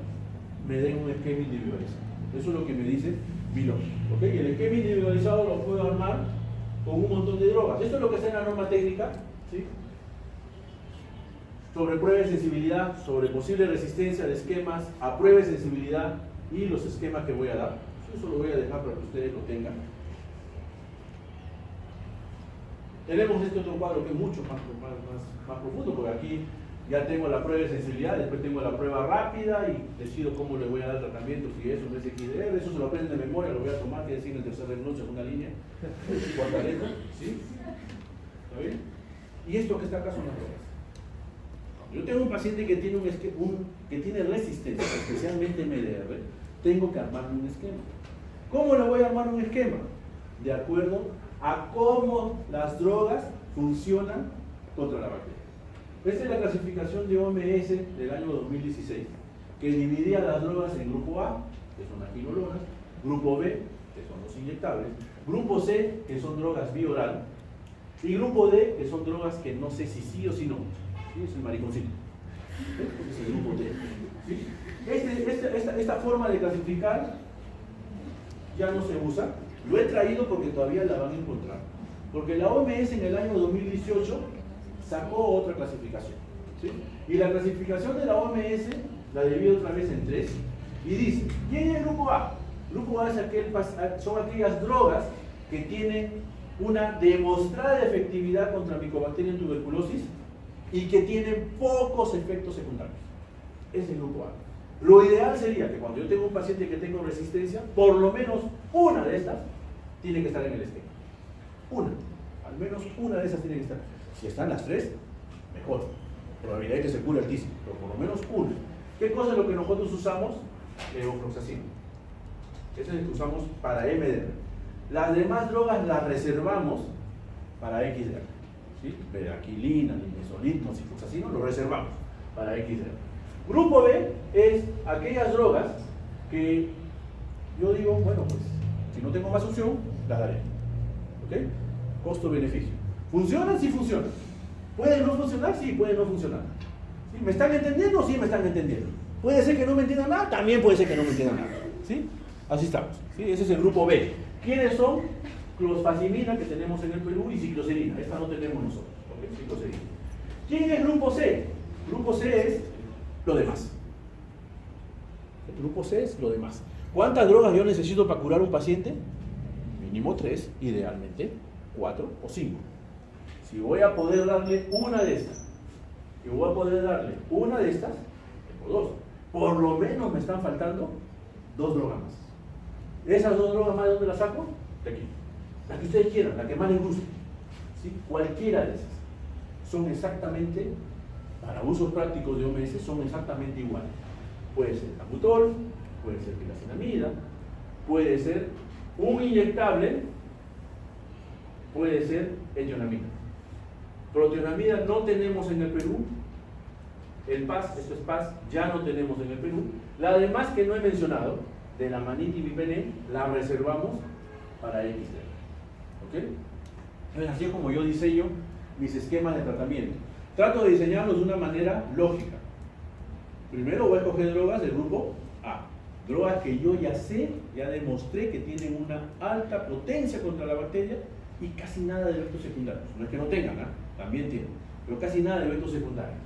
S1: me den un esquema individualizado. Eso es lo que me dice mi lógica. ¿Okay? Y el esquema individualizado lo puedo armar con un montón de drogas. Esto es lo que está en la norma técnica, ¿sí? Sobre prueba de sensibilidad, sobre posible resistencia de esquemas a prueba de sensibilidad y los esquemas que voy a dar. Eso lo voy a dejar para que ustedes lo tengan. Tenemos este otro cuadro que es mucho más profundo, porque aquí ya tengo la prueba de sensibilidad, después tengo la prueba rápida y decido cómo le voy a dar tratamiento, si eso no es XDR, eso se lo aprenden de memoria, lo voy a tomar, que decir en el tercer renuncio en una línea, cuarta letra, ¿sí? ¿Está bien? Y esto que está acá son las drogas. Yo tengo un paciente que tiene, que tiene resistencia, especialmente MDR, tengo que armarle un esquema. ¿Cómo le voy a armar un esquema? De acuerdo a cómo las drogas funcionan contra la bacteria. Esta es la clasificación de OMS del año 2016, que dividía las drogas en grupo A, que son las quinolonas, Grupo B, que son los inyectables. Grupo C, que son drogas vía oral. Y grupo D, que son drogas que no sé si sí o si no. ¿Sí? Es el mariconcito. Es el grupo D. ¿Sí? Esta forma de clasificar ya no se usa. Lo he traído porque todavía la van a encontrar. Porque la OMS en el año 2018 sacó otra clasificación. ¿Sí? Y la clasificación de la OMS la divido otra vez en 3. Y dice, ¿quién es el grupo A? Grupo A son aquellas drogas que tienen una demostrada efectividad contra Mycobacterium tuberculosis y que tienen pocos efectos secundarios. Ese es el grupo A. Lo ideal sería que cuando yo tengo un paciente que tenga resistencia, por lo menos una de estas tiene que estar en el esquema. Una. Al menos una de esas tiene que estar. Si están las 3, mejor. Probabilidad de que se cure altísima, pero por lo menos una. ¿Qué cosa es lo que nosotros usamos? Levofloxacino. Ese es el que usamos para MDR. Las demás drogas las reservamos para XDR. ¿Sí? Betaquilina, linezolid, nocifloxacino, lo reservamos para XDR. Grupo B es aquellas drogas que yo digo, bueno, pues si no tengo más opción, las daré. ¿Ok? Costo-beneficio. ¿Funcionan? Sí funcionan. ¿Pueden no funcionar? Sí, pueden no funcionar. ¿Sí? ¿Me están entendiendo? Sí, me están entendiendo. ¿Puede ser que no me entiendan nada? También puede ser que no me entiendan nada. ¿Sí? Así estamos. ¿Sí? Ese es el grupo B. ¿Quiénes son? Clofazimina, que tenemos en el Perú, y cicloserina. Esta no tenemos nosotros. ¿Okay? Cicloserina. ¿Quién es grupo C? Grupo C es lo demás. El grupo C es lo demás. ¿Cuántas drogas yo necesito para curar un paciente? Mínimo 3, idealmente 4 o 5. Si voy a poder darle una de estas, y voy a poder darle una de estas, tengo 2. Por lo menos me están faltando 2 drogas más. ¿Esas 2 drogas más de dónde las saco? De aquí. La que ustedes quieran, la que más les guste. ¿Sí? Cualquiera de esas. Son exactamente, para usos prácticos de OMS, son exactamente iguales. Puede ser Tambutol, puede ser piracinamida, puede ser un inyectable, puede ser etionamida. Proteonamida no tenemos en el Perú. El PAS, esto es PAS, ya no tenemos en el Perú. La demás que no he mencionado, de la manit y bipene, la reservamos para XD. ¿Ok? Entonces, así es como yo diseño mis esquemas de tratamiento. Trato de diseñarlos de una manera lógica. Primero voy a escoger drogas del grupo A. Drogas que yo ya sé, ya demostré que tienen una alta potencia contra la bacteria y casi nada de efectos secundarios. No es que no tengan, ¿eh? También tienen, pero casi nada de efectos secundarios.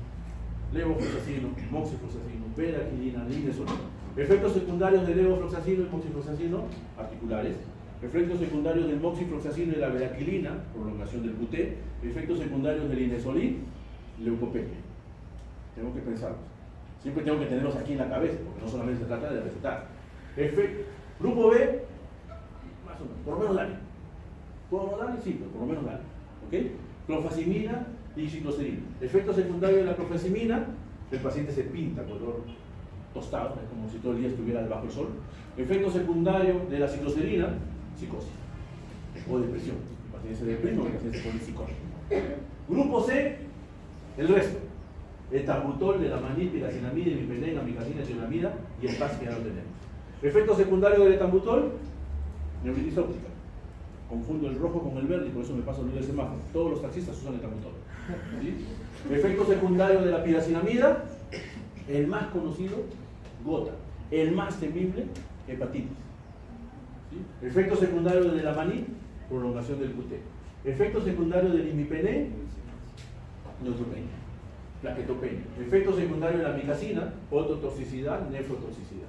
S1: Levofloxacino, moxifloxacino, betaquilina, linezolid. Efectos secundarios de levofloxacino y moxifloxacino, articulares. Efectos secundarios del moxifloxacino y la betaquilina, prolongación del QT. Efectos secundarios del linezolid, leucopenia. Tengo que pensarlos. Siempre tengo que tenerlos aquí en la cabeza, porque no solamente se trata de recetar. Grupo B, más o menos, por lo menos dale. ¿Puedo no darle? Sí, pero por lo menos dale. ¿Ok? Clofazimina y cicloserina. Efecto secundario de la clofazimina, el paciente se pinta color tostado, es como si todo el día estuviera debajo del sol. Efecto secundario de la cicloserina, psicosis o depresión. El paciente se deprime o el paciente se pone psicótico. Grupo C, el resto. El tambutol, de la manit, piracinamida, imipenem, amikacina, etionamida y el PAS que ya lo tenemos. Efecto secundario del etambutol, neuritis óptica. Confundo el rojo con el verde y por eso me paso el del semáforo. Todos los taxistas usan etambutol. ¿Sí? Efecto secundario de la piracinamida, el más conocido, gota. El más temible, hepatitis. ¿Sí? Efecto secundario de la manit, prolongación del QT. Efecto secundario del imipenem, neutropenia. Plaquetopenia. Efecto secundario de la amicacina, ototoxicidad, nefrotoxicidad.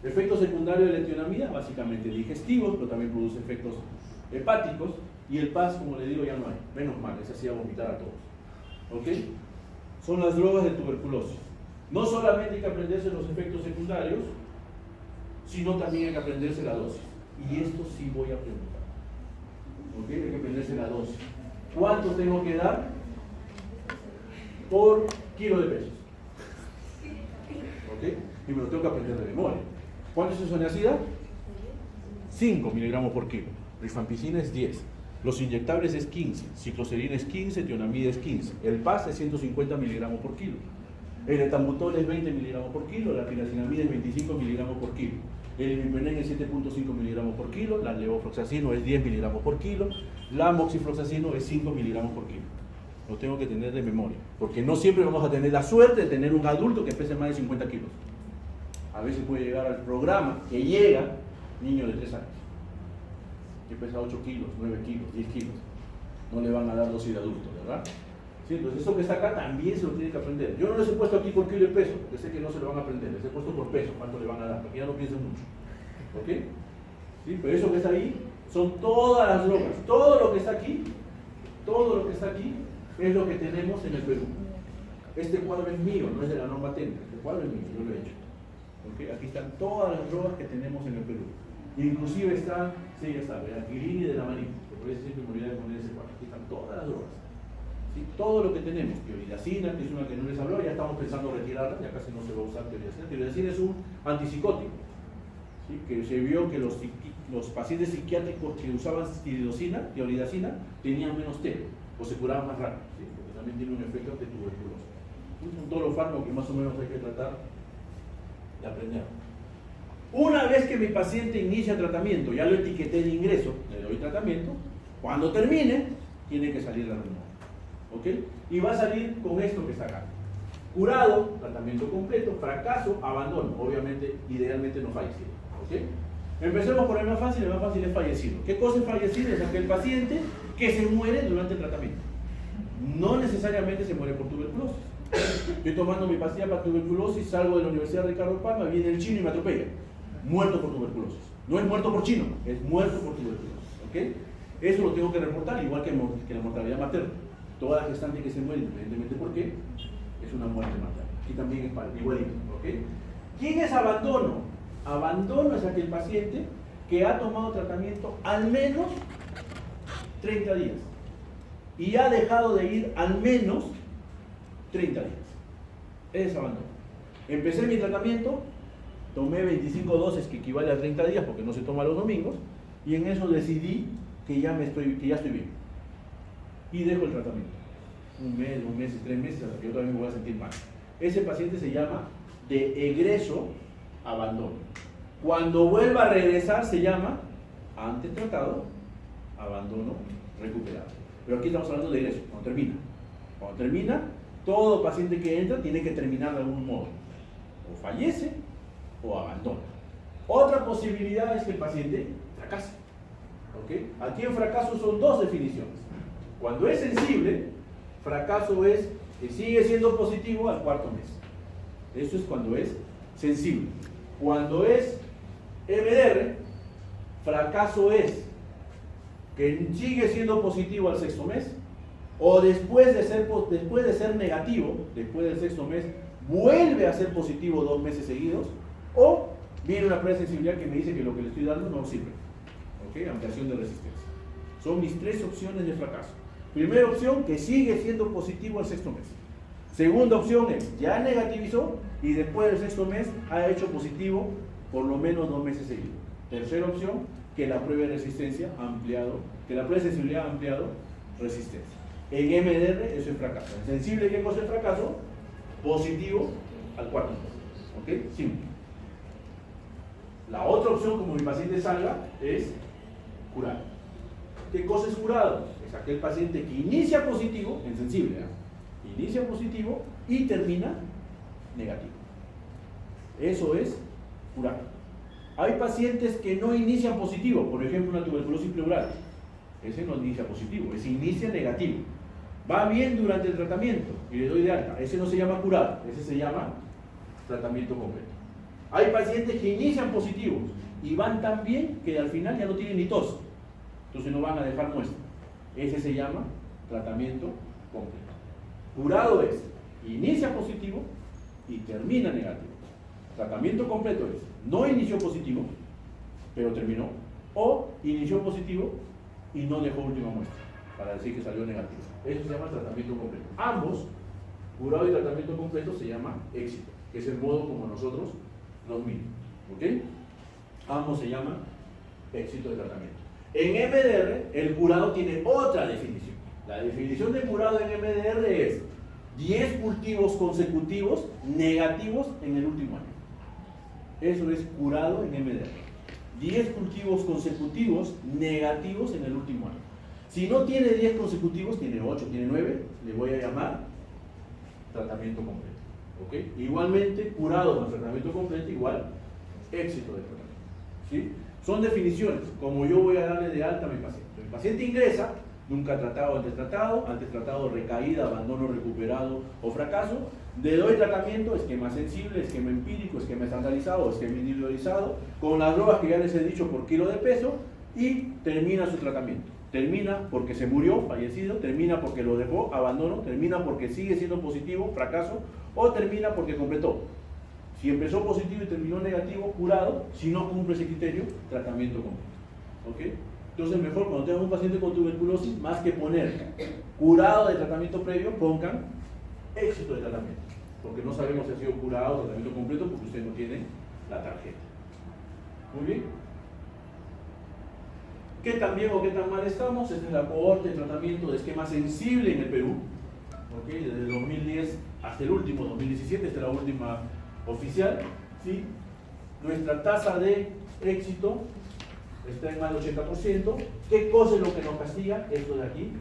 S1: Efecto secundario de la etionamida, básicamente digestivos, pero también produce efectos hepáticos. Y el PAS, como le digo, ya no hay. Menos mal, ese hacía vomitar a todos. ¿Ok? Son las drogas de tuberculosis. No solamente hay que aprenderse los efectos secundarios, sino también hay que aprenderse la dosis. Y esto sí voy a preguntar. ¿Ok? Hay que aprenderse la dosis. ¿Cuánto tengo que dar por kilo de pesos? ¿Ok? Y me lo tengo que aprender de memoria. ¿Cuánto es isoniazida? 5 miligramos por kilo. Rifampicina es 10. Los inyectables es 15. Cicloserina es 15. Tionamida es 15. El PAS es 150 miligramos por kilo. El etambutol es 20 miligramos por kilo. La piracinamida es 25 miligramos por kilo. el imipenem es 7.5 miligramos por kilo, la levofloxacino es 10 miligramos por kilo, la moxifloxacino es 5 miligramos por kilo. Lo tengo que tener de memoria, porque no siempre vamos a tener la suerte de tener un adulto que pese más de 50 kilos. A veces puede llegar al programa que llega niño de 3 años, que pesa 8 kilos, 9 kilos, 10 kilos. No le van a dar dosis de adulto, ¿verdad? Sí, entonces eso que está acá también se lo tiene que aprender. Yo no les he puesto aquí por kilo y peso, porque sé que no se lo van a aprender. Les he puesto por peso, cuánto le van a dar, porque ya no piensen mucho. ¿Ok? ¿Sí? Pero eso que está ahí son todas las drogas. Todo lo que está aquí es lo que tenemos en el Perú. Este cuadro es mío, no es de la norma técnica. Este cuadro es mío, yo lo he hecho. ¿Ok? Aquí están todas las drogas que tenemos en el Perú. Inclusive está, sí, ya está, la Quirini de la manita. Por eso siempre me olvidé de poner ese cuadro. Aquí están todas las drogas. ¿Sí? Todo lo que tenemos, tiolidacina, que es una que no les habló, ya estamos pensando retirarla, ya casi no se va a usar tiolidacina. Tiolidacina es un antipsicótico, ¿sí? Que se vio que los pacientes psiquiátricos que usaban tiolidacina tenían menos TEP, o se curaban más rápido, ¿sí? Porque también tiene un efecto de tuberculosis. Son todos los fármacos que más o menos hay que tratar de aprender. Una vez que mi paciente inicia tratamiento, ya lo etiqueté de ingreso, le doy tratamiento, cuando termine, tiene que salir de la reunión. ¿Ok? Y va a salir con esto que está acá. Curado, tratamiento completo, fracaso, abandono. Obviamente, idealmente no fallecido. ¿Ok? Empecemos por el más fácil es fallecido. ¿Qué cosa es fallecido? Es aquel paciente que se muere durante el tratamiento. No necesariamente se muere por tuberculosis. Estoy tomando mi pastilla para tuberculosis, salgo de la Universidad de Ricardo Palma, viene el chino y me atropella. Muerto por tuberculosis. No es muerto por chino, es muerto por tuberculosis. ¿Ok? Eso lo tengo que reportar, igual que la mortalidad materna. Toda gestante que se muere, independientemente por qué, es una muerte materna. Aquí también es igualito. ¿Ok? ¿Quién es abandono? Abandono es aquel paciente que ha tomado tratamiento al menos 30 días y ha dejado de ir al menos 30 días. Es abandono. Empecé mi tratamiento, tomé 25 dosis, que equivale a 30 días porque no se toma los domingos, y en eso decidí que ya estoy bien. Y dejo el tratamiento. Un mes, 2 meses, 3 meses, hasta que yo también me voy a sentir mal. Ese paciente se llama de egreso abandono. Cuando vuelva a regresar se llama antes tratado, abandono recuperado. Pero aquí estamos hablando de egreso, cuando termina. Cuando termina, todo paciente que entra tiene que terminar de algún modo. O fallece o abandona. Otra posibilidad es que el paciente fracase. ¿Okay? Aquí en fracaso son 2 definiciones. Cuando es sensible, fracaso es que sigue siendo positivo al 4º mes. Eso es cuando es sensible. Cuando es MDR, fracaso es que sigue siendo positivo al 6º mes, o después de ser negativo, después del 6º mes, vuelve a ser positivo 2 meses seguidos, o viene una prueba de sensibilidad que me dice que lo que le estoy dando no sirve. ¿Ok? Ampliación de resistencia. Son mis 3 opciones de fracaso. Primera opción, que sigue siendo positivo al 6º mes. Segunda opción es, ya negativizó y después del 6º mes ha hecho positivo por lo menos 2 meses seguidos. Tercera opción, que la prueba de resistencia ha ampliado, que la prueba de sensibilidad ha ampliado resistencia. En MDR eso es fracaso. En sensible, ¿qué cosa es fracaso? Positivo al 4º mes. ¿Ok? Simple. La otra opción, como mi paciente salga, es curado. ¿Qué cosa es curado? Es aquel paciente que inicia positivo, en sensible, inicia positivo y termina negativo. Eso es curado. Hay pacientes que no inician positivo, por ejemplo una tuberculosis pleural. Ese no inicia positivo, ese inicia negativo. Va bien durante el tratamiento y le doy de alta. Ese no se llama curado, ese se llama tratamiento completo. Hay pacientes que inician positivos y van tan bien que al final ya no tienen ni tos. Entonces no van a dejar muestra. Ese se llama tratamiento completo. Curado es, inicia positivo y termina negativo. Tratamiento completo es, no inició positivo, pero terminó, o inició positivo y no dejó última muestra, para decir que salió negativo. Eso se llama tratamiento completo. Ambos, curado y tratamiento completo, se llama éxito, que es el modo como nosotros los midimos. ¿Ok? Ambos se llaman éxito de tratamiento. En MDR, el curado tiene otra definición. La definición de curado en MDR es 10 cultivos consecutivos negativos en el último año. Eso es curado en MDR. 10 cultivos consecutivos negativos en el último año. Si no tiene 10 consecutivos, tiene 8, tiene 9, le voy a llamar tratamiento completo. ¿Okay? Igualmente, curado con tratamiento completo, igual éxito de tratamiento. ¿Sí? Son definiciones, como yo voy a darle de alta a mi paciente. Mi paciente ingresa, nunca tratado, antes tratado, recaída, abandono recuperado o fracaso. Le doy tratamiento, esquema sensible, esquema empírico, esquema estandarizado, esquema individualizado, con las drogas que ya les he dicho por kilo de peso, y termina su tratamiento. Termina porque se murió, fallecido, termina porque lo dejó, abandono, termina porque sigue siendo positivo, fracaso, o termina porque completó. Si empezó positivo y terminó negativo, curado. Si no cumple ese criterio, tratamiento completo. ¿Ok? Entonces, mejor cuando tengan un paciente con tuberculosis, más que poner curado de tratamiento previo, pongan éxito de tratamiento. Porque no sabemos si ha sido curado o tratamiento completo porque usted no tiene la tarjeta. Muy bien. ¿Qué tan bien o qué tan mal estamos? Esta es la cohorte de tratamiento de esquema sensible en el Perú. ¿Okay? Desde el 2010 hasta el último, 2017, esta es la última oficial. ¿Sí? Nuestra tasa de éxito está en más del 80%. ¿Qué cosa es lo que nos castiga? Esto de aquí,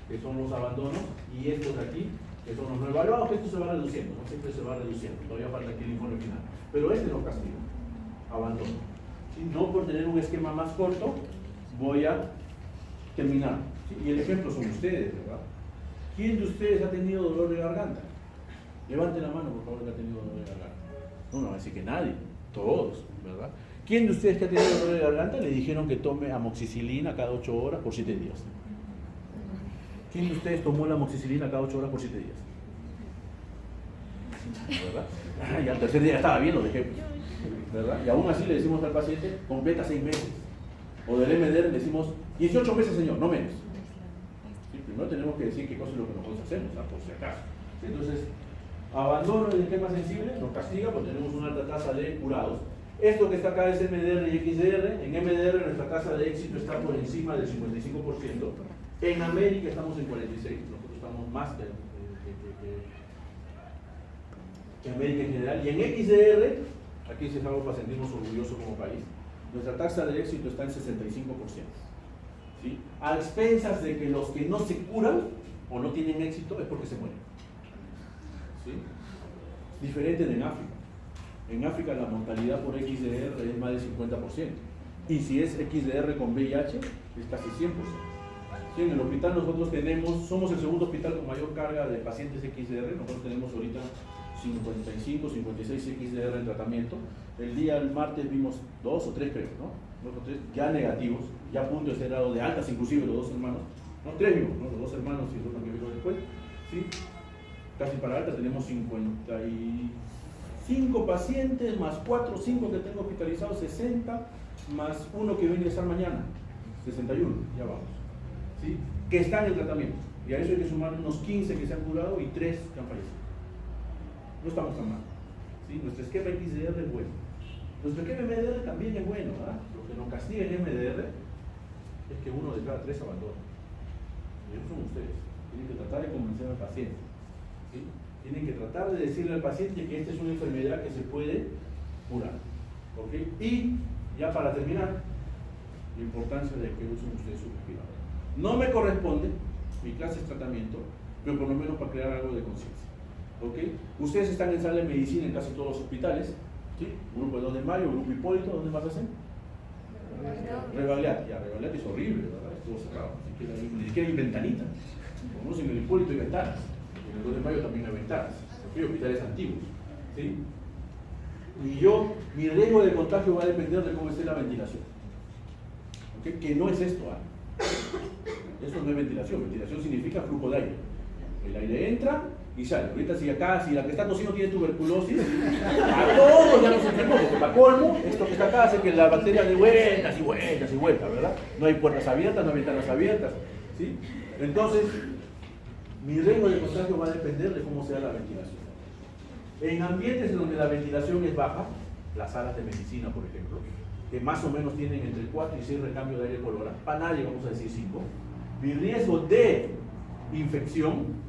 S1: que son los abandonos, y estos de aquí, que son los no evaluados, que esto se va reduciendo, ¿no? Siempre se va reduciendo, todavía falta aquí el informe final. Pero este nos castiga, abandono. ¿Sí? No por tener un esquema más corto, voy a terminar. ¿Sí? Y el ejemplo son ustedes, ¿verdad? ¿Quién de ustedes ha tenido dolor de garganta? Levante la mano, por favor, que ha tenido dolor de garganta. No va a decir que nadie, todos, ¿verdad? ¿Quién de ustedes que ha tenido dolor de garganta le dijeron que tome amoxicilina cada 8 horas por 7 días? ¿Quién de ustedes tomó la amoxicilina cada 8 horas por 7 días? ¿Verdad? Y al tercer día estaba bien, lo dejé. ¿Verdad? Y aún así le decimos al paciente, completa 6 meses. O del MDR le decimos 18 meses, señor, no menos. ¿Sí? Primero tenemos que decir qué cosa es lo que nosotros hacemos, ¿no? Por si acaso. ¿Sí? Entonces, abandono del esquema sensible nos castiga porque tenemos una alta tasa de curados. Esto que está acá es MDR y XDR. En MDR nuestra tasa de éxito está por encima del 55%. En América estamos en 46%. Nosotros estamos más que América en general. Y en XDR, aquí sí es algo para sentirnos orgullosos como país, nuestra tasa de éxito está en 65%. ¿Sí? A expensas de que los que no se curan o no tienen éxito es porque se mueren. ¿Sí? Diferente de en África. En África la mortalidad por XDR es más del 50%. Y si es XDR con VIH, es casi 100%. ¿Sí? En el hospital nosotros somos el segundo hospital con mayor carga de pacientes XDR. Nosotros tenemos ahorita 55, 56 XDR en tratamiento. El martes vimos 2 o 3, creo, ¿no? 2 o 3 ya negativos, ya a punto de ser dado de altas, inclusive los 2 hermanos. No, 3 vimos, ¿no? Los 2 hermanos y el otro que vimos después. ¿Sí? Casi para alta tenemos 55 pacientes, más 4 o 5 que tengo hospitalizados, 60, más uno que va a ingresar mañana, 61, ya vamos. ¿Sí? Que están en tratamiento. Y a eso hay que sumar unos 15 que se han curado y 3 que han fallecido. No estamos tan mal. ¿Sí? Nuestro esquema XDR es bueno. Nuestro esquema MDR también es bueno. ¿Ah? Lo que nos castiga en MDR es que 1 de cada 3 abandona. Y esos son ustedes. Tienen que tratar de convencer al paciente. ¿Sí? Tienen que tratar de decirle al paciente que esta es una enfermedad que se puede curar. ¿Okay? Y ya para terminar, la importancia de que usen ustedes su respirador. No me corresponde, mi clase es tratamiento, pero por lo menos para crear algo de conciencia. ¿Okay? Ustedes están en sala de medicina en casi todos los hospitales. ¿Sí? Grupo de 2 de mayo, grupo Hipólito, ¿dónde más hacen? Rebagliati. Ya, Rebagliati es horrible, ¿verdad? Estuvo cerrado, ni siquiera hay ventanita. Como no, en el Hipólito hay ventanas. En el 2 de mayo también hay ventanas. Hay hospitales antiguos. ¿Sí? Y mi riesgo de contagio va a depender de cómo esté la ventilación. ¿Okay? Que no es esto, ¿ah? Eso no es ventilación. Ventilación significa flujo de aire. El aire entra y sale. Ahorita si la que está tosiendo tiene tuberculosis, a todos ya nos enfermó, porque para colmo, esto que está acá hace que la bacteria dé vueltas y vueltas y vueltas, ¿verdad? No hay puertas abiertas, no hay ventanas abiertas. ¿Sí? Entonces, mi riesgo de contagio va a depender de cómo sea la ventilación. En ambientes en donde la ventilación es baja, las salas de medicina, por ejemplo, que más o menos tienen entre 4 y 6 recambios de aire por hora, para nadie vamos a decir 5, mi riesgo de infección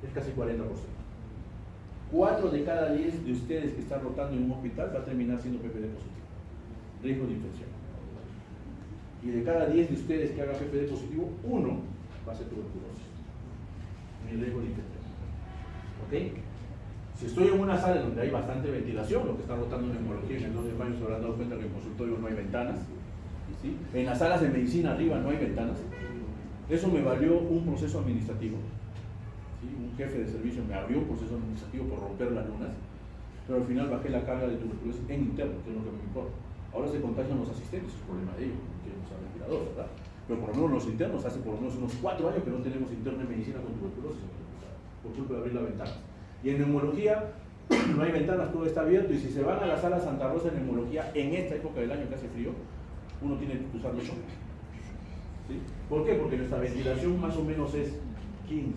S1: es casi 40%. 4 de cada 10 de ustedes que están rotando en un hospital va a terminar siendo PPD positivo, riesgo de infección. Y de cada 10 de ustedes que haga PPD positivo, 1 va a ser tuberculosis, mi riesgo de infección. ¿Ok? Si estoy en una sala donde hay bastante ventilación, lo que están rotando en neumología, en el 2 de mayo se habrán dado cuenta que en el consultorio no hay ventanas, ¿sí? En las salas de medicina arriba no hay ventanas, eso me valió un proceso administrativo. ¿Sí? Un jefe de servicio me abrió un proceso administrativo por romper las lunas, pero al final bajé la carga de tuberculosis en interno, que es lo que me importa. Ahora se contagian los asistentes, es problema de ellos, no quieren usar respirador, ¿verdad? Pero por lo menos los internos, hace por lo menos unos 4 años que no tenemos interno en medicina con tuberculosis, por culpa de abrir la ventana. Y en neumología no hay ventanas, todo está abierto, y si se van a la sala Santa Rosa en neumología en esta época del año que hace frío, uno tiene que usar los choques. ¿Sí? ¿Por qué? Porque nuestra ventilación más o menos es 15,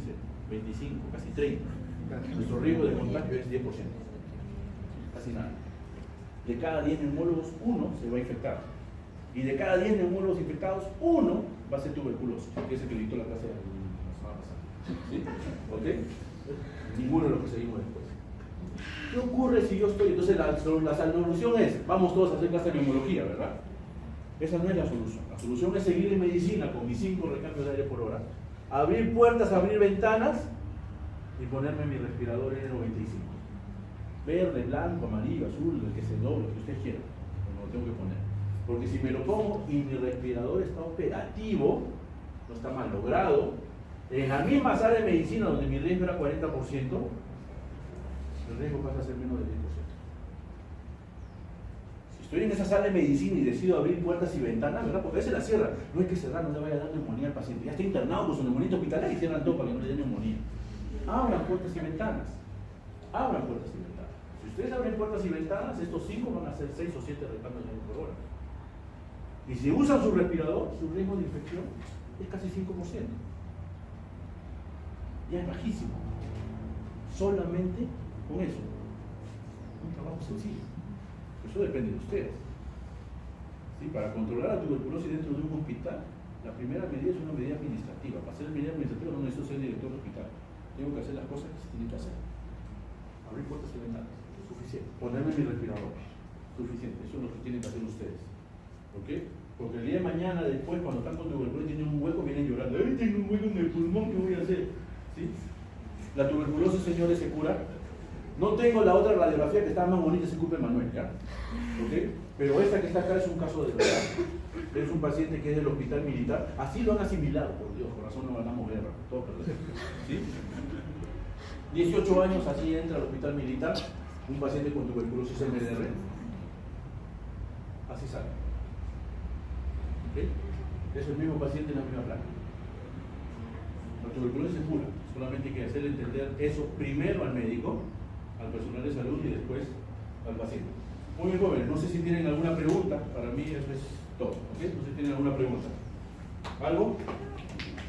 S1: 25, casi 30. Nuestro riesgo de contagio es 10%. Casi nada. De cada 10 neumólogos, 1 se va a infectar. Y de cada 10 neumólogos infectados, 1 va a ser tuberculosis, que es el que dictó la clase la semana pasada. ¿Sí? ¿Ok? Ninguno de los que seguimos después. ¿Qué ocurre si yo estoy? Entonces la solución es, vamos todos a hacer clase de neumología, ¿verdad? Esa no es la solución. La solución es seguir en medicina con mis 5 recambios de aire por hora, abrir puertas, abrir ventanas y ponerme mi respirador N95. Verde, blanco, amarillo, azul, el que se doble, el que usted quiera. Me lo tengo que poner. Porque si me lo pongo y mi respirador está operativo, no está mal logrado, en la misma sala de medicina donde mi riesgo era 40%, el riesgo pasa a ser menos del 10%. Si estoy en esa sala de medicina y decido abrir puertas y ventanas, ¿verdad? Porque a veces la cierra. No hay que cerrar, no le vaya a dar neumonía al paciente. Ya está internado con su neumonía hospitalaria y cierran todo para que no le dé neumonía. Abran puertas y ventanas. Abran puertas y ventanas. Si ustedes abren puertas y ventanas, estos 5 van a ser 6 o 7 recambios de aire por hora. Y si usan su respirador, su riesgo de infección es casi 5%. Ya es bajísimo. Solamente con eso. Un trabajo sencillo. Eso depende de ustedes. ¿Sí? Para controlar la tuberculosis dentro de un hospital, la primera medida es una medida administrativa. Para hacer medida administrativa no necesito ser director de hospital. Tengo que hacer las cosas que se tienen que hacer. Abrir puertas y ventanas. Suficiente. Ponerme mi respirador. Suficiente. Eso es lo que tienen que hacer ustedes. ¿Ok? Porque el día de mañana, después, cuando están con tuberculosis, tienen un hueco, vienen llorando. ¡Ay, tengo un hueco en el pulmón! ¿Qué voy a hacer? ¿Sí? La tuberculosis, señores, se cura. No tengo la otra radiografía que está más bonita, se ocupa Manuel, ¿ya? ¿Ok? Pero esta que está acá es un caso de verdad. Es un paciente que es del hospital militar. Así lo han asimilado, por Dios, corazón no ganamos guerra. Todo perdón. ¿Sí? 18 años, así entra al hospital militar, un paciente con tuberculosis MDR. Así sale. ¿Ok? Es el mismo paciente en la misma placa. La tuberculosis es pura, solamente hay que hacer entender eso primero al médico, al personal de salud y después al paciente. Muy bien, jóvenes, no sé si tienen alguna pregunta, para mí eso es todo, ¿ok? No sé si tienen alguna pregunta. ¿Algo?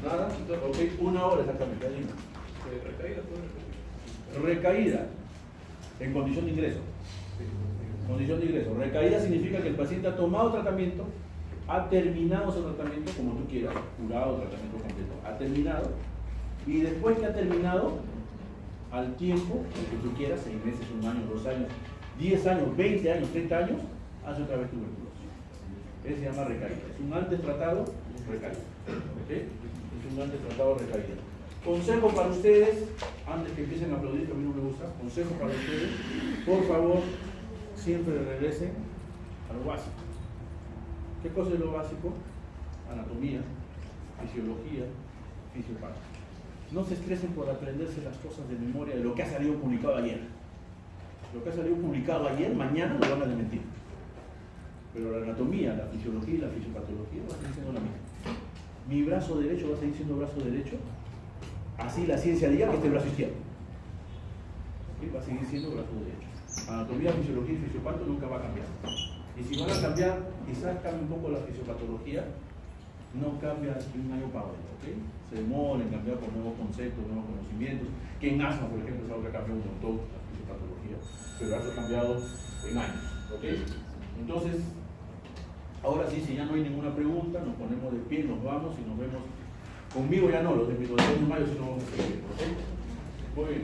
S1: ¿Nada? Ok, 1 hora exactamente, dime. Recaída en condición de ingreso. Condición de ingreso. Recaída significa que el paciente ha tomado tratamiento, ha terminado su tratamiento, como tú quieras, curado, tratamiento completo, ha terminado, y después que ha terminado, al tiempo, el que tú quieras, 6 meses, 1 año, 2 años, 10 años, 20 años, 30 años, hace otra vez tuberculosis. Ese se llama recaída. Es un antes tratado, recaída. ¿Ok? Es un antes tratado, recaída. Consejo para ustedes, antes que empiecen a aplaudir, que a mí no me gusta, consejo para ustedes, por favor, siempre regresen a lo básico. ¿Qué cosa es lo básico? Anatomía, fisiología, fisiopatía. No se estresen por aprenderse las cosas de memoria de lo que ha salido publicado ayer. Lo que ha salido publicado ayer, mañana lo van a desmentir. Pero la anatomía, la fisiología y la fisiopatología va a seguir siendo la misma. Mi brazo derecho va a seguir siendo brazo derecho, así la ciencia diga que este brazo izquierdo. ¿Sí? Va a seguir siendo brazo derecho. Anatomía, fisiología y fisiopato nunca va a cambiar. Y si van a cambiar, quizás cambie un poco la fisiopatología, no cambia de un año para otro, ¿ok? Se demora en cambiar por nuevos conceptos, nuevos conocimientos, que en asma, por ejemplo, es algo que ha cambiado un montón, la fisiopatología, pero ha cambiado en años, ¿ok? Entonces, ahora sí, si ya no hay ninguna pregunta, nos ponemos de pie, nos vamos y nos vemos. Conmigo ya no, los de mayo sí nos vamos a seguir, ¿ok? Bueno.